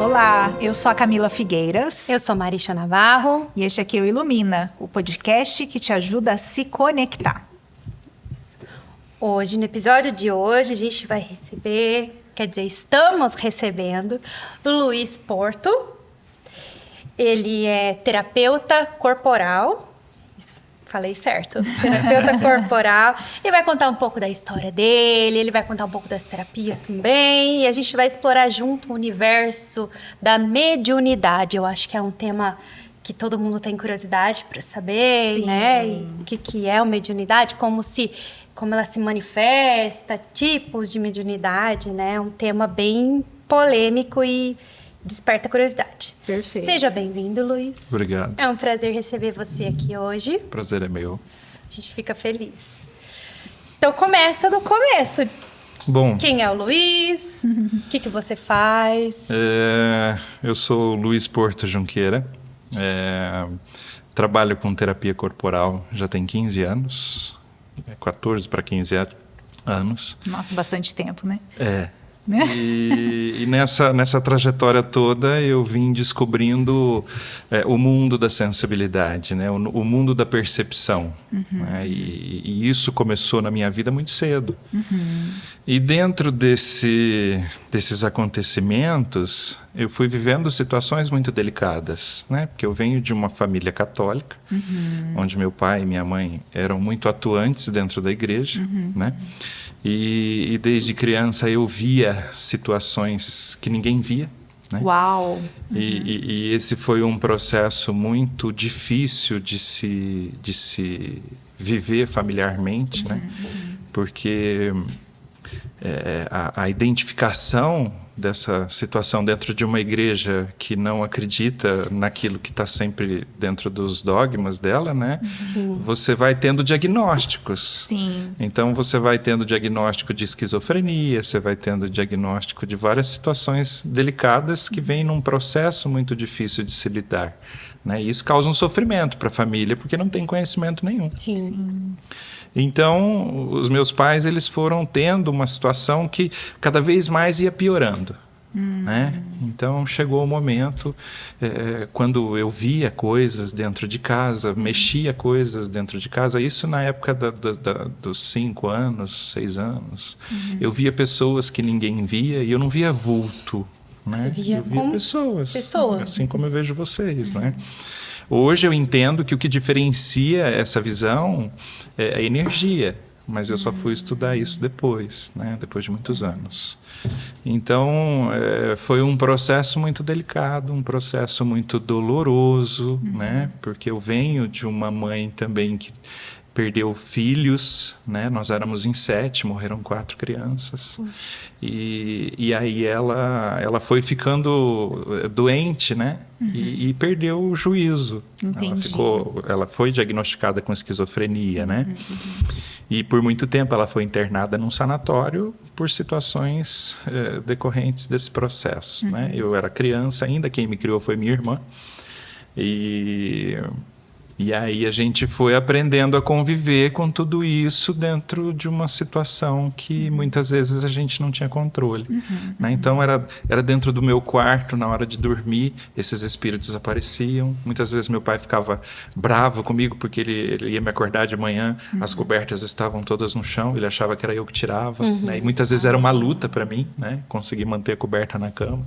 Olá, eu sou a Camila Figueiras. Eu sou Marisha Navarro. E este aqui é o Ilumina, o podcast que te ajuda a se conectar. Hoje, no episódio de hoje, a gente vai receber, estamos recebendo o Luiz Porto. Ele é terapeuta corporal. Falei certo. Terapeuta corporal. Ele vai contar um pouco da história dele, ele vai contar um pouco das terapias também. E a gente vai explorar junto o universo da mediunidade. Eu acho que é um tema que todo mundo tem curiosidade para saber, Sim. né? E o que é a mediunidade, como ela se manifesta, tipos de mediunidade, né? É um tema bem polêmico e desperta curiosidade. Perfeito. Seja bem-vindo, Luiz. Obrigado. É um prazer receber você aqui hoje. O prazer é meu. A gente fica feliz. Então, começa do começo. Bom, Quem é o Luiz? O que você faz? eu sou Luiz Porto Junqueira. Trabalho com terapia corporal já tem 15 anos. 14 para 15 anos. Nossa, bastante tempo, né? E nessa trajetória toda eu vim descobrindo o mundo da sensibilidade, né? O mundo da percepção. Né? E isso começou na minha vida muito cedo. E dentro desses acontecimentos, eu fui vivendo situações muito delicadas, né? Porque eu venho de uma família católica, onde meu pai e minha mãe eram muito atuantes dentro da igreja, né? E desde criança eu via situações que ninguém via, né? Uau! E esse foi um processo muito difícil de se viver familiarmente, né? Porque a identificação dessa situação dentro de uma igreja que não acredita naquilo que está sempre dentro dos dogmas dela, né? Sim. Você vai tendo diagnósticos. Sim. Então você vai tendo diagnóstico de esquizofrenia, você vai tendo diagnóstico de várias situações delicadas que vêm num processo muito difícil de se lidar, né? E isso causa um sofrimento para a família porque não tem conhecimento nenhum. Sim. Então, os meus pais, eles foram tendo uma situação que cada vez mais ia piorando, né? Então, chegou o momento, quando eu via coisas dentro de casa, mexia coisas dentro de casa, isso na época dos 5 anos, 6 anos, eu via pessoas que ninguém via e eu não via vulto, né? Você via eu via pessoas, assim como eu vejo vocês, né? Hoje eu entendo que o que diferencia essa visão é a energia, mas eu só fui estudar isso depois, né? Depois de muitos anos. Então, foi um processo muito delicado, um processo muito doloroso, né? Porque eu venho de uma mãe também que perdeu filhos, né? Nós éramos em 7, morreram 4 crianças. E aí ela foi ficando doente, né? E perdeu o juízo. Ela foi diagnosticada com esquizofrenia, né? E por muito tempo ela foi internada num sanatório por situações decorrentes desse processo, né? Eu era criança ainda, quem me criou foi minha irmã. E aí a gente foi aprendendo a conviver com tudo isso dentro de uma situação que muitas vezes a gente não tinha controle. Né? Então era dentro do meu quarto, na hora de dormir, esses espíritos apareciam. Muitas vezes meu pai ficava bravo comigo porque ele ia me acordar de manhã, as cobertas estavam todas no chão, ele achava que era eu que tirava. Né? E muitas vezes era uma luta para mim, né? Conseguir manter a coberta na cama.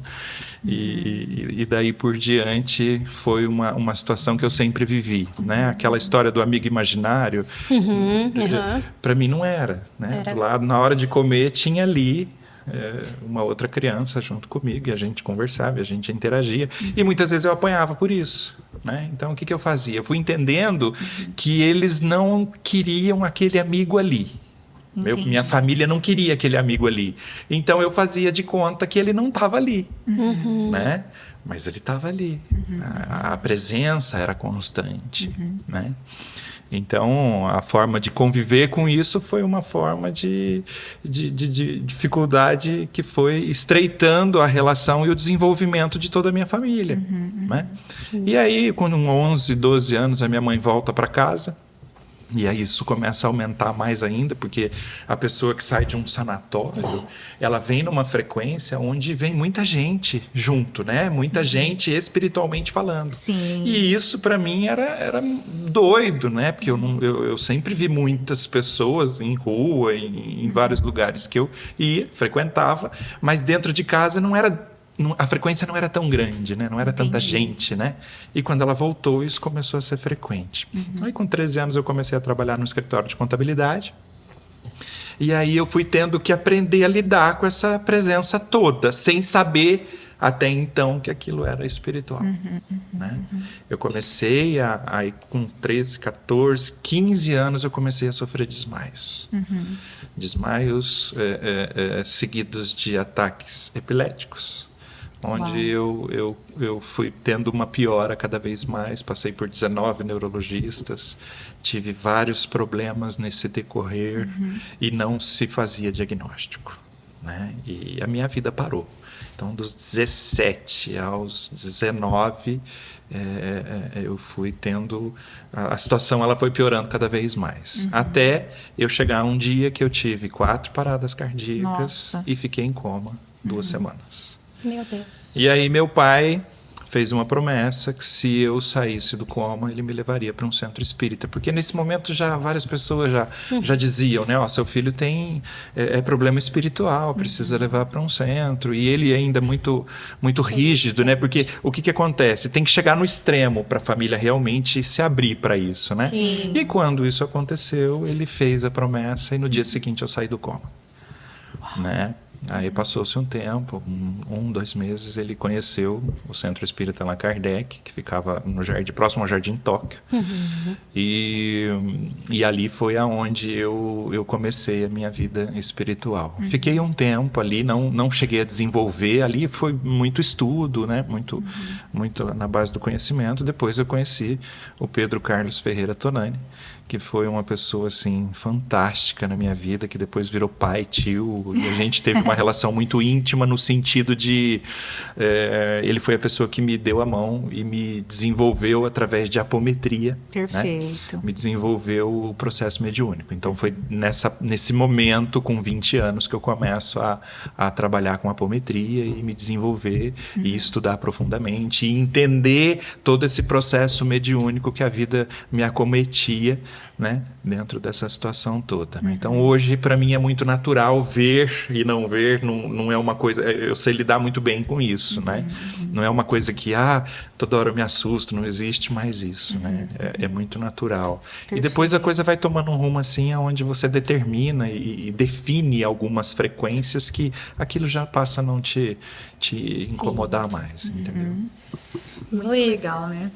E daí por diante foi uma situação que eu sempre vivi. Né? Aquela história do amigo imaginário, para mim não era. Né? Do lado, na hora de comer, tinha ali uma outra criança junto comigo, e a gente conversava, a gente interagia, e muitas vezes eu apanhava por isso. Né? Então, o que eu fazia? Eu fui entendendo que eles não queriam aquele amigo ali. Minha família não queria aquele amigo ali. Então, eu fazia de conta que ele não estava ali. Né? Mas ele estava ali. A presença era constante. Né? Então, a forma de conviver com isso foi uma forma de dificuldade que foi estreitando a relação e o desenvolvimento de toda a minha família. Né? E aí, com 11, 12 anos, a minha mãe volta para casa. E aí isso começa a aumentar mais ainda, porque a pessoa que sai de um sanatório, ela vem numa frequência onde vem muita gente junto, né? Muita gente espiritualmente falando. Sim. E isso para mim era doido, né? Porque eu sempre vi muitas pessoas em rua, em vários lugares que eu ia, frequentava, mas dentro de casa a frequência não era tão grande, né? Não era tanta gente, né? E quando ela voltou, isso começou a ser frequente. Aí, com 13 anos, eu comecei a trabalhar no escritório de contabilidade. E aí eu fui tendo que aprender a lidar com essa presença toda, sem saber até então que aquilo era espiritual. Né? Eu comecei aí com 13, 14, 15 anos, eu comecei a sofrer desmaios. Desmaios seguidos de ataques epiléticos. Onde eu fui tendo uma piora cada vez mais, passei por 19 neurologistas, tive vários problemas nesse decorrer e não se fazia diagnóstico, né? E a minha vida parou. Então, dos 17 aos 19, eu fui tendo... A situação ela foi piorando cada vez mais. Até eu chegar um dia que eu tive 4 paradas cardíacas e fiquei em coma 2 semanas. Meu Deus. E aí meu pai fez uma promessa que se eu saísse do coma, ele me levaria para um centro espírita. Porque nesse momento já várias pessoas já diziam, né? Ó, seu filho tem problema espiritual, precisa levar para um centro. E ele ainda muito rígido, né? Porque o que acontece? Tem que chegar no extremo para a família realmente se abrir para isso, né? Sim. E quando isso aconteceu, ele fez a promessa e no dia seguinte eu saí do coma. Né? Aí passou-se um tempo, 2 meses, ele conheceu o Centro Espírita Allan Kardec, que ficava no próximo ao Jardim Tóquio. E ali foi aonde eu comecei a minha vida espiritual. Fiquei um tempo ali, não cheguei a desenvolver, ali foi muito estudo, né? Muito na base do conhecimento. Depois eu conheci o Pedro Carlos Ferreira Tonani, que foi uma pessoa assim fantástica na minha vida, que depois virou pai, tio, e a gente teve uma relação muito íntima no sentido de ele foi a pessoa que me deu a mão e me desenvolveu através de apometria. Perfeito. Né? Me desenvolveu o processo mediúnico. Então foi nesse momento, com 20 anos, que eu começo a trabalhar com apometria e me desenvolver e estudar profundamente e entender todo esse processo mediúnico que a vida me acometia, né, dentro dessa situação toda. Né? Então hoje para mim é muito natural ver e não ver, não é uma coisa, eu sei lidar muito bem com isso, né? Não é uma coisa que toda hora eu me assusto, não existe mais isso, né? É muito natural. Perfeito. E depois a coisa vai tomando um rumo assim, onde você determina e define algumas frequências que aquilo já passa a não te incomodar mais, entendeu? Muito Luiz, legal, né?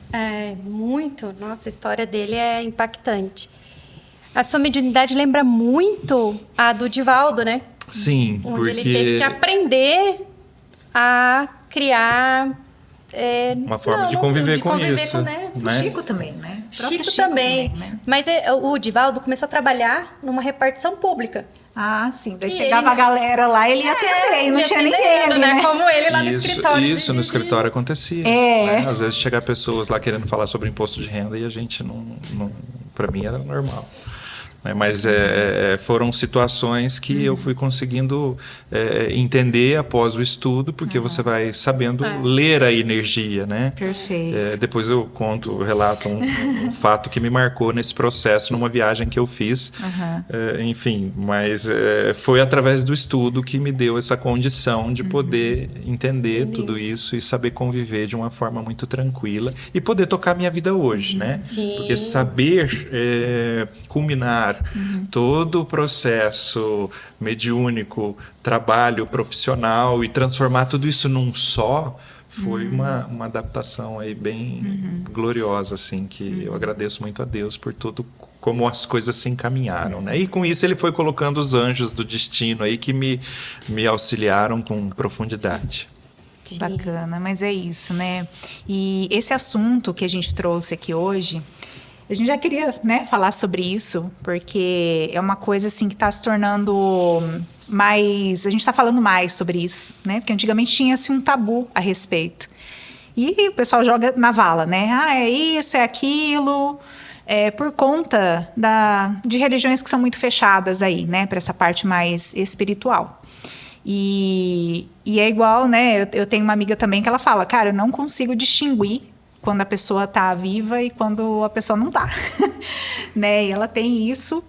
Muito. Nossa, a história dele é impactante. A sua mediunidade lembra muito a do Divaldo, né? Sim, onde ele teve que aprender a criar... uma forma de conviver com isso. Né? O Chico também, né? Chico também. Né? Mas o Divaldo começou a trabalhar numa repartição pública. Ah, sim. Daí chegava a galera lá, ele ia atender, e não tinha ninguém ali, né? Como ele lá no escritório. Isso, no escritório acontecia. Né? Às vezes chegar pessoas lá querendo falar sobre imposto de renda e a gente não para mim era normal. Mas foram situações que eu fui conseguindo entender após o estudo, porque você vai sabendo ler a energia, né? Perfeito. Depois eu relato um fato que me marcou nesse processo, numa viagem que eu fiz. Enfim, mas foi através do estudo que me deu essa condição de poder entender tudo isso e saber conviver de uma forma muito tranquila e poder tocar minha vida hoje, né? Sim. Porque saber culminar todo o processo mediúnico, trabalho profissional e transformar tudo isso num só, foi uma adaptação aí bem gloriosa, assim, que eu agradeço muito a Deus por tudo, como as coisas se encaminharam, né? E com isso ele foi colocando os anjos do destino aí que me auxiliaram com profundidade. Que bacana, mas é isso, né? E esse assunto que a gente trouxe aqui hoje, a gente já queria, né, falar sobre isso, porque é uma coisa assim que está se tornando mais... A gente está falando mais sobre isso, né? Porque antigamente tinha assim, um tabu a respeito. E o pessoal joga na vala, né? É isso, é aquilo, por conta de religiões que são muito fechadas aí, né, para essa parte mais espiritual. E é igual, né, eu tenho uma amiga também que ela fala, cara, eu não consigo distinguir quando a pessoa tá viva e quando a pessoa não tá, né, e ela tem isso.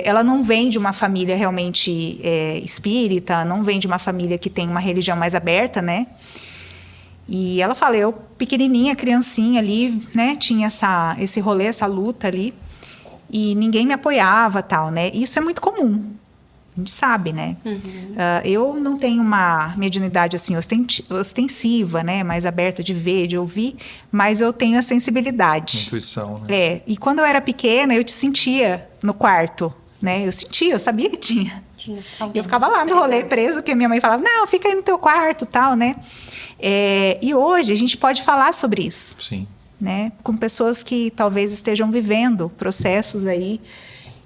Ela não vem de uma família realmente espírita, não vem de uma família que tem uma religião mais aberta, né? E ela fala, eu pequenininha, criancinha ali, né? Tinha esse rolê, essa luta ali, e ninguém me apoiava, tal, né? E isso é muito comum, a gente sabe, né? Eu não tenho uma mediunidade assim ostensiva, né? Mais aberta de ver, de ouvir, mas eu tenho a sensibilidade. Intuição, né? E quando eu era pequena, eu te sentia no quarto, né? Eu sabia que tinha. Eu ficava lá no rolê preso, porque minha mãe falava, não, fica aí no teu quarto, tal, né? E hoje a gente pode falar sobre isso. Sim. Né? Com pessoas que talvez estejam vivendo processos aí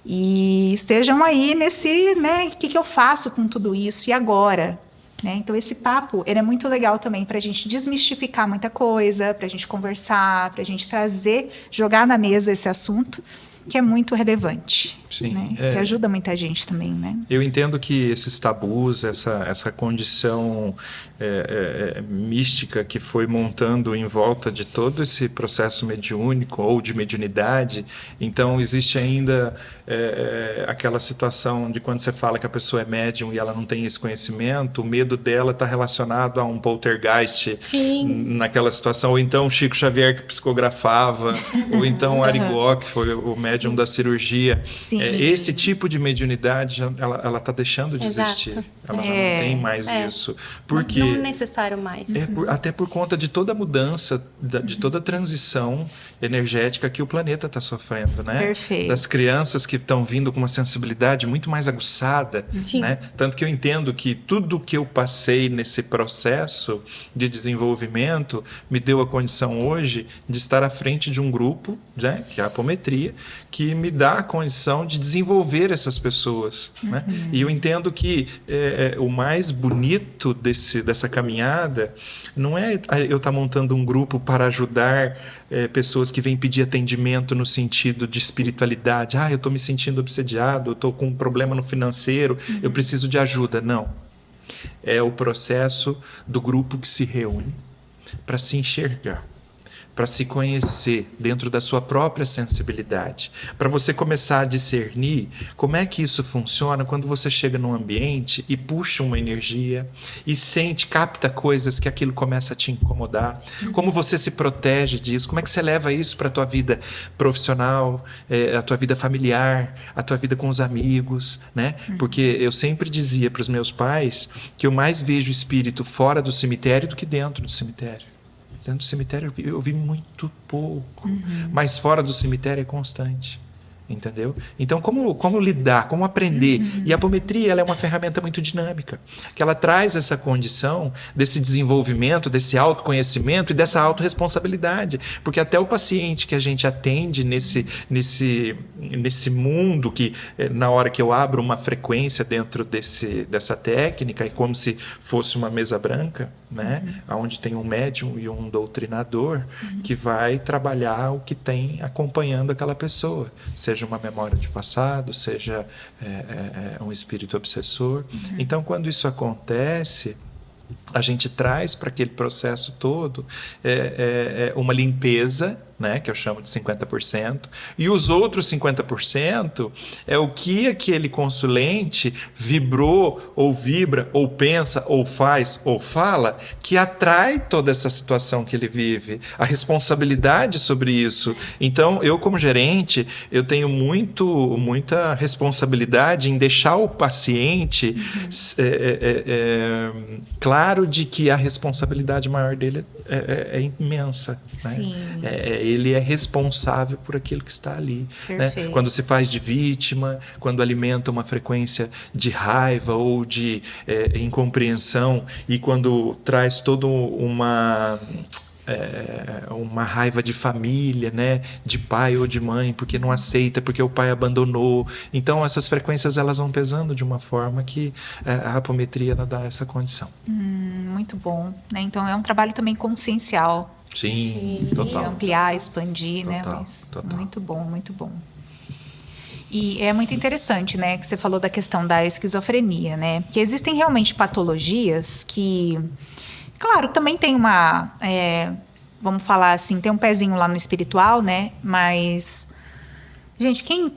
e estejam aí nesse, né? O que eu faço com tudo isso? E agora? Né? Então, esse papo ele é muito legal também para a gente desmistificar muita coisa, para a gente conversar, para a gente trazer, jogar na mesa esse assunto, que é muito relevante. Sim, né? Que ajuda muita gente também, né? Eu entendo que esses tabus, essa condição mística que foi montando em volta de todo esse processo mediúnico ou de mediunidade, então existe ainda aquela situação de quando você fala que a pessoa é médium e ela não tem esse conhecimento, o medo dela está relacionado a um poltergeist. Sim. Naquela situação, ou então Chico Xavier que psicografava, ou então Arigó, que foi o médium da cirurgia. Sim. Esse tipo de mediunidade, ela está deixando de existir. Exato. Ela já não tem mais isso. Porque, não é necessário mais. Até por conta de toda a mudança, de toda a transição energética que o planeta está sofrendo, né? Perfeito. Das crianças que estão vindo com uma sensibilidade muito mais aguçada, Sim. né? Tanto que eu entendo que tudo que eu passei nesse processo de desenvolvimento me deu a condição hoje de estar à frente de um grupo, né? Que é a apometria, que me dá a condição de desenvolver essas pessoas, né? E eu entendo que o mais bonito dessa caminhada não é eu estar montando um grupo para ajudar pessoas que vêm pedir atendimento no sentido de espiritualidade. Eu estou me sentindo obsediado, eu estou com um problema no financeiro, eu preciso de ajuda. Não. É o processo do grupo que se reúne para se enxergar, para se conhecer dentro da sua própria sensibilidade, para você começar a discernir como é que isso funciona quando você chega num ambiente e puxa uma energia e capta coisas que aquilo começa a te incomodar. Sim. Como você se protege disso, como é que você leva isso para a tua vida profissional, a tua vida familiar, a tua vida com os amigos, né? Porque eu sempre dizia para os meus pais que eu mais vejo espírito fora do cemitério do que dentro do cemitério. Dentro do cemitério eu vi muito pouco, mas fora do cemitério é constante, entendeu? Então, como lidar, como aprender? E a apometria ela é uma ferramenta muito dinâmica, que ela traz essa condição desse desenvolvimento, desse autoconhecimento e dessa autorresponsabilidade, porque até o paciente que a gente atende nesse mundo, que na hora que eu abro uma frequência dentro dessa técnica, é como se fosse uma mesa branca, né? Onde tem um médium e um doutrinador que vai trabalhar o que tem acompanhando aquela pessoa, seja uma memória de passado, seja um espírito obsessor. Então, quando isso acontece, a gente traz para aquele processo todo uma limpeza, né, que eu chamo de 50%, e os outros 50% é o que aquele consulente vibrou, ou vibra, ou pensa, ou faz, ou fala, que atrai toda essa situação que ele vive, a responsabilidade sobre isso. Então, eu como gerente, eu tenho muita responsabilidade em deixar o paciente claro de que a responsabilidade maior dele é imensa, né? Sim. Ele é responsável por aquilo que está ali, né? Quando se faz de vítima, quando alimenta uma frequência de raiva ou de incompreensão, e quando traz toda uma raiva de família, né? De pai ou de mãe, porque não aceita, porque o pai abandonou. Então essas frequências elas vão pesando de uma forma que a apometria ela dá essa condição. muito bom, né? Então, é um trabalho também consciencial. Sim, De total. ampliar, expandir, né, Total, Luiz? total. Muito bom, muito bom. E é muito interessante, né, que você falou da questão da esquizofrenia, né? Porque existem realmente patologias que, claro, também tem vamos falar assim, tem um pezinho lá no espiritual, né? Mas, gente, quem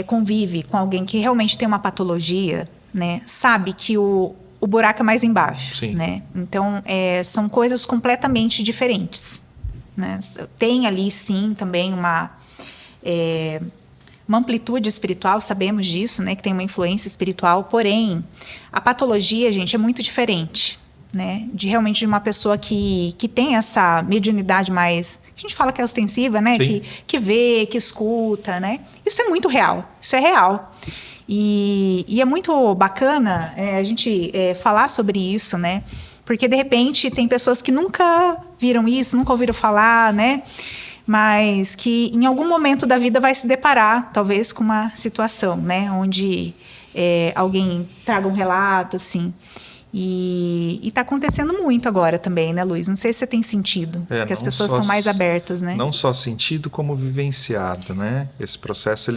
convive com alguém que realmente tem uma patologia, né, sabe que o buraco é mais embaixo, Sim. né? Então, são coisas completamente diferentes, né? Tem ali, sim, também uma amplitude espiritual, sabemos disso, né? Que tem uma influência espiritual, porém, a patologia, gente, é muito diferente, né? Realmente de uma pessoa que tem essa mediunidade mais... A gente fala que é ostensiva, né? Sim. Que vê, que escuta, né? Isso é muito real, isso é real. E é muito bacana a gente falar sobre isso, né? Porque, de repente, tem pessoas que nunca viram isso, nunca ouviram falar, né? Mas que em algum momento da vida vai se deparar, talvez, com uma situação, né? Onde alguém traga um relato, assim. E está acontecendo muito agora também, né, Luiz? Não sei se você tem sentido, que as pessoas estão mais abertas, né? Não só sentido, como vivenciado, né? Esse processo,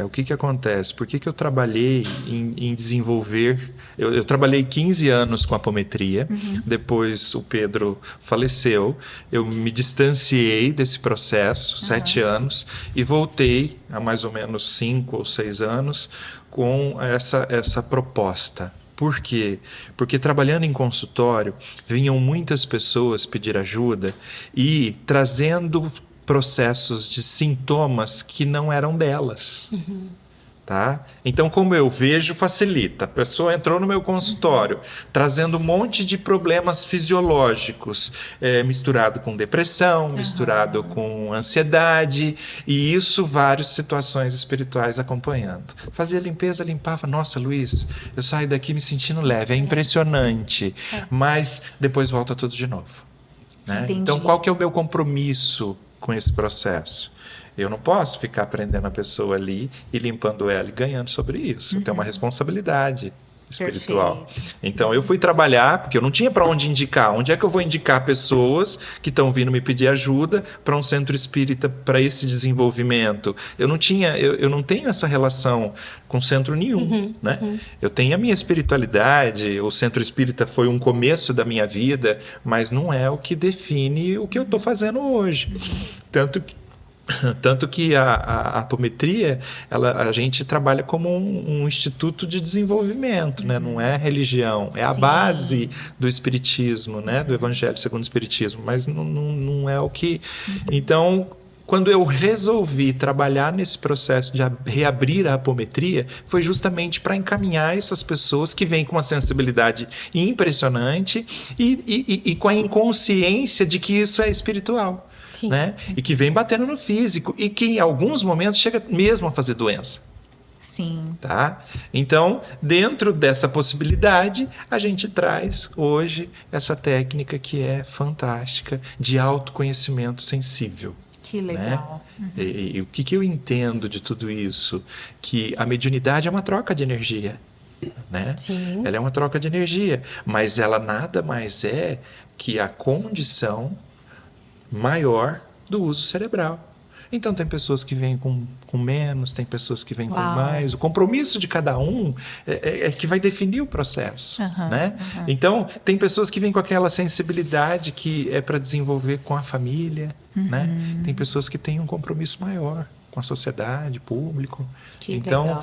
o que acontece? Por que eu trabalhei em desenvolver... Eu trabalhei 15 anos com apometria, depois o Pedro faleceu, eu me distanciei desse processo, 7 anos, e voltei há mais ou menos 5 ou 6 anos com essa proposta. Por quê? Porque trabalhando em consultório, vinham muitas pessoas pedir ajuda e trazendo processos de sintomas que não eram delas. Tá? Então, como eu vejo, facilita. A pessoa entrou no meu consultório trazendo um monte de problemas fisiológicos, misturado com depressão, misturado com ansiedade, e isso várias situações espirituais acompanhando. Fazia limpeza, limpava. Nossa, Luiz, eu saio daqui me sentindo leve, é impressionante. Mas depois volta tudo de novo. Né? Então, qual que é o meu compromisso com esse processo? Eu não posso ficar prendendo a pessoa ali e limpando ela e ganhando sobre isso. Eu tenho uma responsabilidade espiritual. Perfeito. Então, eu fui trabalhar, porque eu não tinha para onde indicar. Onde é que eu vou indicar pessoas que estão vindo me pedir ajuda para um centro espírita, para esse desenvolvimento? Eu não tenho essa relação com centro nenhum. Né? Eu tenho a minha espiritualidade, o centro espírita foi um começo da minha vida, mas não é o que define o que eu estou fazendo hoje. Tanto que a apometria, a gente trabalha como um instituto de desenvolvimento, né? Não é religião, é a base do espiritismo, né? Do Evangelho segundo o Espiritismo, mas não é o que... Então, quando eu resolvi trabalhar nesse processo de reabrir a apometria, foi justamente para encaminhar essas pessoas que vêm com uma sensibilidade impressionante e com a inconsciência de que isso é espiritual. Né? E que vem batendo no físico e que em alguns momentos chega mesmo a fazer doença. Sim. Tá? Então, dentro dessa possibilidade, a gente traz hoje essa técnica que é fantástica de autoconhecimento sensível. Que legal. Né? E o que eu entendo de tudo isso? Que a mediunidade é uma troca de energia. Né? Sim. Ela é uma troca de energia, mas ela nada mais é que a condição maior do uso cerebral. Então, tem pessoas que vêm com menos, tem pessoas que vêm com mais. O compromisso de cada um é que vai definir o processo. Né? Então, tem pessoas que vêm com aquela sensibilidade que é para desenvolver com a família. Né? Tem pessoas que têm um compromisso maior com a sociedade, público. Que então,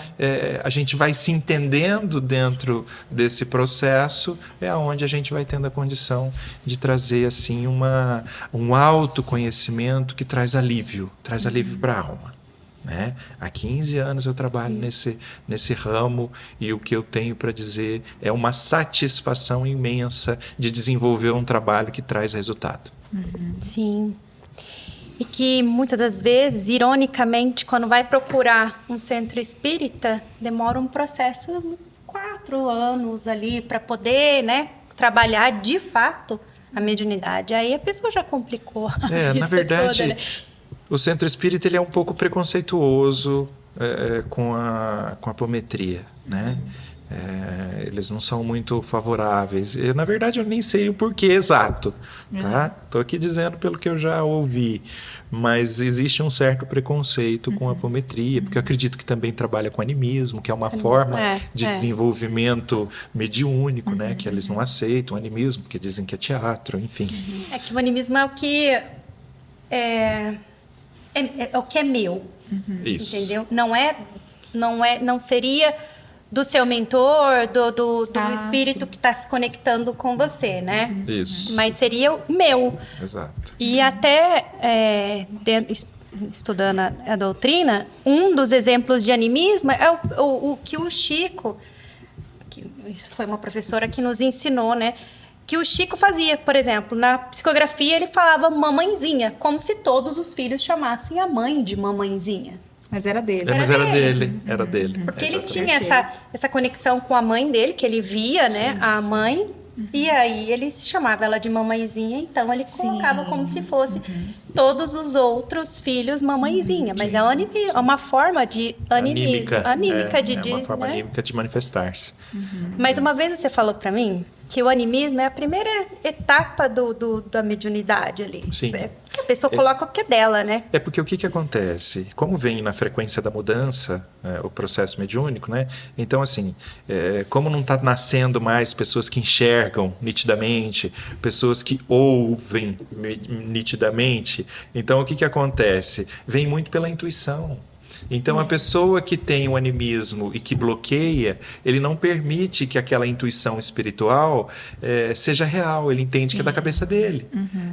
a gente vai se entendendo dentro desse processo, é onde a gente vai tendo a condição de trazer assim um autoconhecimento que traz alívio para a alma. Né? Há 15 anos eu trabalho nesse ramo e o que eu tenho para dizer é uma satisfação imensa de desenvolver um trabalho que traz resultado. Sim. E que muitas das vezes, ironicamente, quando vai procurar um centro espírita, demora um processo de 4 anos ali para poder, né, trabalhar de fato a mediunidade. Aí a pessoa já complicou a vida na verdade, toda, né? O centro espírita ele é um pouco preconceituoso com a apometria, né? eles não são muito favoráveis. Na verdade, eu nem sei o porquê exato, tá? Tô aqui dizendo pelo que eu já ouvi, mas existe um certo preconceito com a apometria, porque eu acredito que também trabalha com animismo, que é uma forma de desenvolvimento mediúnico, né? Que eles não aceitam o animismo, porque dizem que é teatro, enfim. É que o animismo é o que é o que é meu, Isso. entendeu? Não seria do seu mentor, do espírito que está se conectando com você, né? Isso. Mas seria o meu. Exato. E até estudando a doutrina, um dos exemplos de animismo é o que o Chico, isso foi uma professora que nos ensinou, né? Que o Chico fazia, por exemplo, na psicografia ele falava mamãezinha, como se todos os filhos chamassem a mãe de mamãezinha. Mas era dele. Mas era dele. Porque ele Exatamente. tinha essa conexão com a mãe dele, que ele via, né, a mãe, e aí ele chamava ela de mamãezinha, então ele colocava como se fosse todos os outros filhos mamãezinha, mas é uma forma de animismo, anímica uma forma anímica de manifestar-se. Mas uma vez você falou pra mim que o animismo é a primeira etapa da mediunidade ali. Sim. Que a pessoa coloca o que é dela, né? É porque o que acontece? Como vem na frequência da mudança, o processo mediúnico, né? Então, assim, como não está nascendo mais pessoas que enxergam nitidamente, pessoas que ouvem nitidamente, então o que acontece? Vem muito pela intuição. Então, a pessoa que tem o animismo e que bloqueia, ele não permite que aquela intuição espiritual seja real. Ele entende que é da cabeça dele.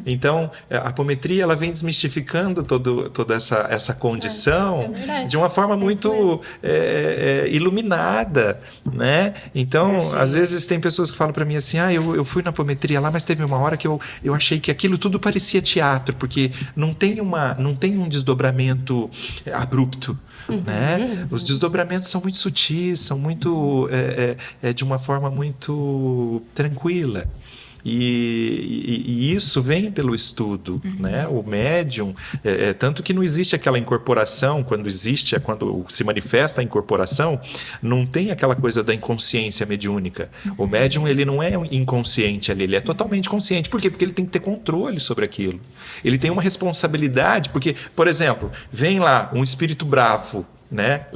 Então, a apometria ela vem desmistificando toda essa condição de uma forma muito iluminada, né? Então, às vezes tem pessoas que falam para mim assim, eu fui na apometria lá, mas teve uma hora que eu achei que aquilo tudo parecia teatro, porque não tem um desdobramento abrupto. Né? Os desdobramentos são muito sutis, são muito de uma forma muito tranquila. E isso vem pelo estudo, né? O médium, tanto que não existe aquela incorporação, quando se manifesta a incorporação, não tem aquela coisa da inconsciência mediúnica. O médium, ele não é inconsciente ali, ele é totalmente consciente. Por quê? Porque ele tem que ter controle sobre aquilo. Ele tem uma responsabilidade, porque, por exemplo, vem lá um espírito bravo, né?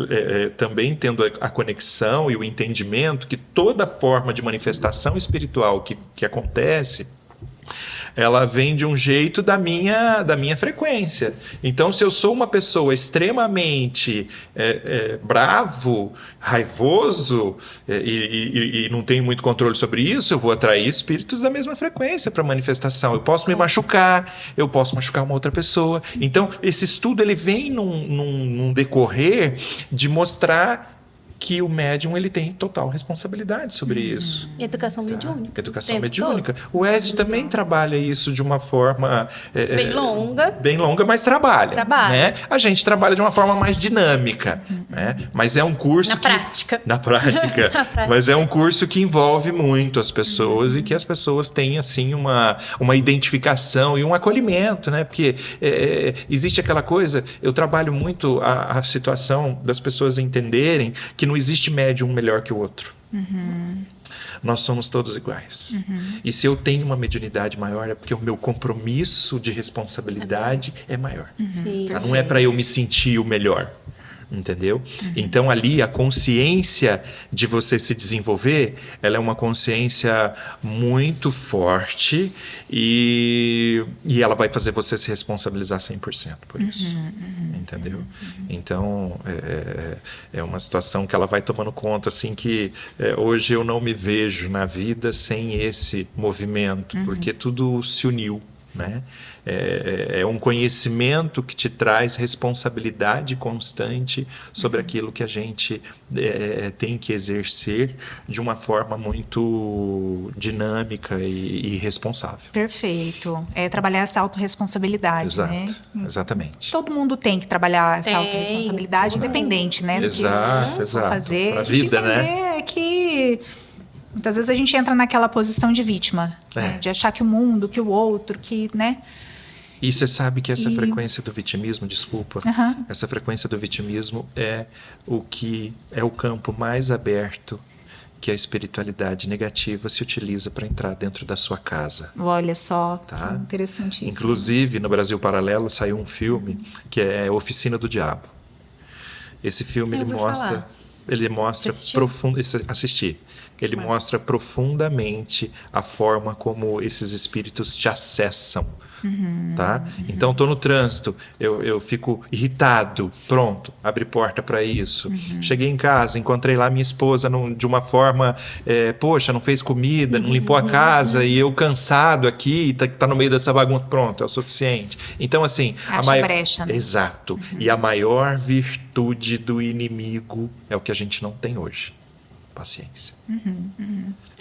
Também tendo a conexão e o entendimento que toda forma de manifestação espiritual que acontece, ela vem de um jeito da minha frequência. Então, se eu sou uma pessoa extremamente bravo, raivoso e não tenho muito controle sobre isso, eu vou atrair espíritos da mesma frequência para manifestação. Eu posso me machucar, eu posso machucar uma outra pessoa. Então, esse estudo ele vem num decorrer de mostrar que o médium ele tem total responsabilidade sobre isso. Educação mediúnica. Educação mediúnica. O ESD também trabalha isso de uma forma... Bem longa, mas trabalha. Né? A gente trabalha de uma forma mais dinâmica. Né? Mas é um curso Na prática. Mas é um curso que envolve muito as pessoas e que as pessoas têm, assim, uma identificação e um acolhimento, né? Porque existe aquela coisa... Eu trabalho muito a situação das pessoas entenderem que não existe médium melhor que o outro. Nós somos todos iguais. E se eu tenho uma mediunidade maior, é porque o meu compromisso de responsabilidade é maior. Tá? Não é para eu me sentir o melhor. Entendeu? Então, ali, a consciência de você se desenvolver, ela é uma consciência muito forte e ela vai fazer você se responsabilizar 100% por isso. Entendeu? Então, é uma situação que ela vai tomando conta, assim, que hoje eu não me vejo na vida sem esse movimento, porque tudo se uniu. Né? É um conhecimento que te traz responsabilidade constante sobre aquilo que a gente tem que exercer de uma forma muito dinâmica e responsável. Perfeito. Trabalhar essa autorresponsabilidade, Exato, né? Exatamente. Todo mundo tem que trabalhar essa autorresponsabilidade, independente, né? Exato. Fazer. Pra vida, né? Que muitas vezes a gente entra naquela posição de vítima, né? De achar que o mundo, que o outro, que, né? E você sabe que essa frequência do vitimismo, essa frequência do vitimismo é o campo mais aberto que a espiritualidade negativa se utiliza para entrar dentro da sua casa. Olha só, Tá. que interessantíssimo. Inclusive, no Brasil Paralelo saiu um filme que é Oficina do Diabo. Esse filme Eu ele ouvi mostra, falar. ele mostra assistir. Ele mostra profundamente a forma como esses espíritos te acessam. Tá? Então, estou no trânsito, eu fico irritado, pronto, abre porta para isso. Cheguei em casa, encontrei lá minha esposa de uma forma, poxa, não fez comida, não limpou a casa, e eu cansado aqui, tá no meio dessa bagunça, pronto, é o suficiente. Então, assim, Acha brecha, né? Exato. E a maior virtude do inimigo é o que a gente não tem hoje. Paciência.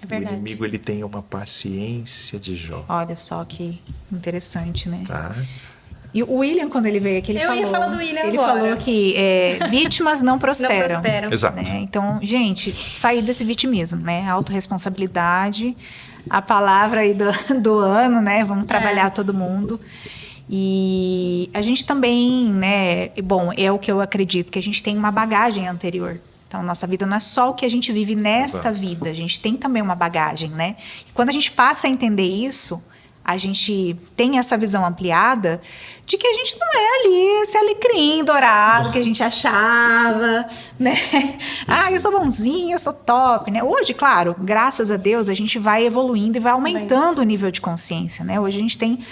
É verdade. O inimigo, ele tem uma paciência de Jó. Olha só que interessante, né? Tá? E o William, quando ele veio aqui, ele Eu falou... ia falar do William ele agora. falou que vítimas não Não prosperam. prosperam. Exato. Né? Então, gente, sair desse vitimismo, né? Autorresponsabilidade, a palavra aí do ano, né? Vamos trabalhar todo mundo. E a gente também, né? Bom, é o que eu acredito, que a gente tem uma bagagem anterior. Então, nossa vida não é só o que a gente vive nesta Exato. vida, a gente tem também uma bagagem, né? E quando a gente passa a entender isso, a gente tem essa visão ampliada de que a gente não é ali esse alecrim dourado que a gente achava, né? Ah, eu sou bonzinho, eu sou top, né? Hoje, claro, graças a Deus, a gente vai evoluindo e vai aumentando o nível de consciência, né? Hoje a gente tem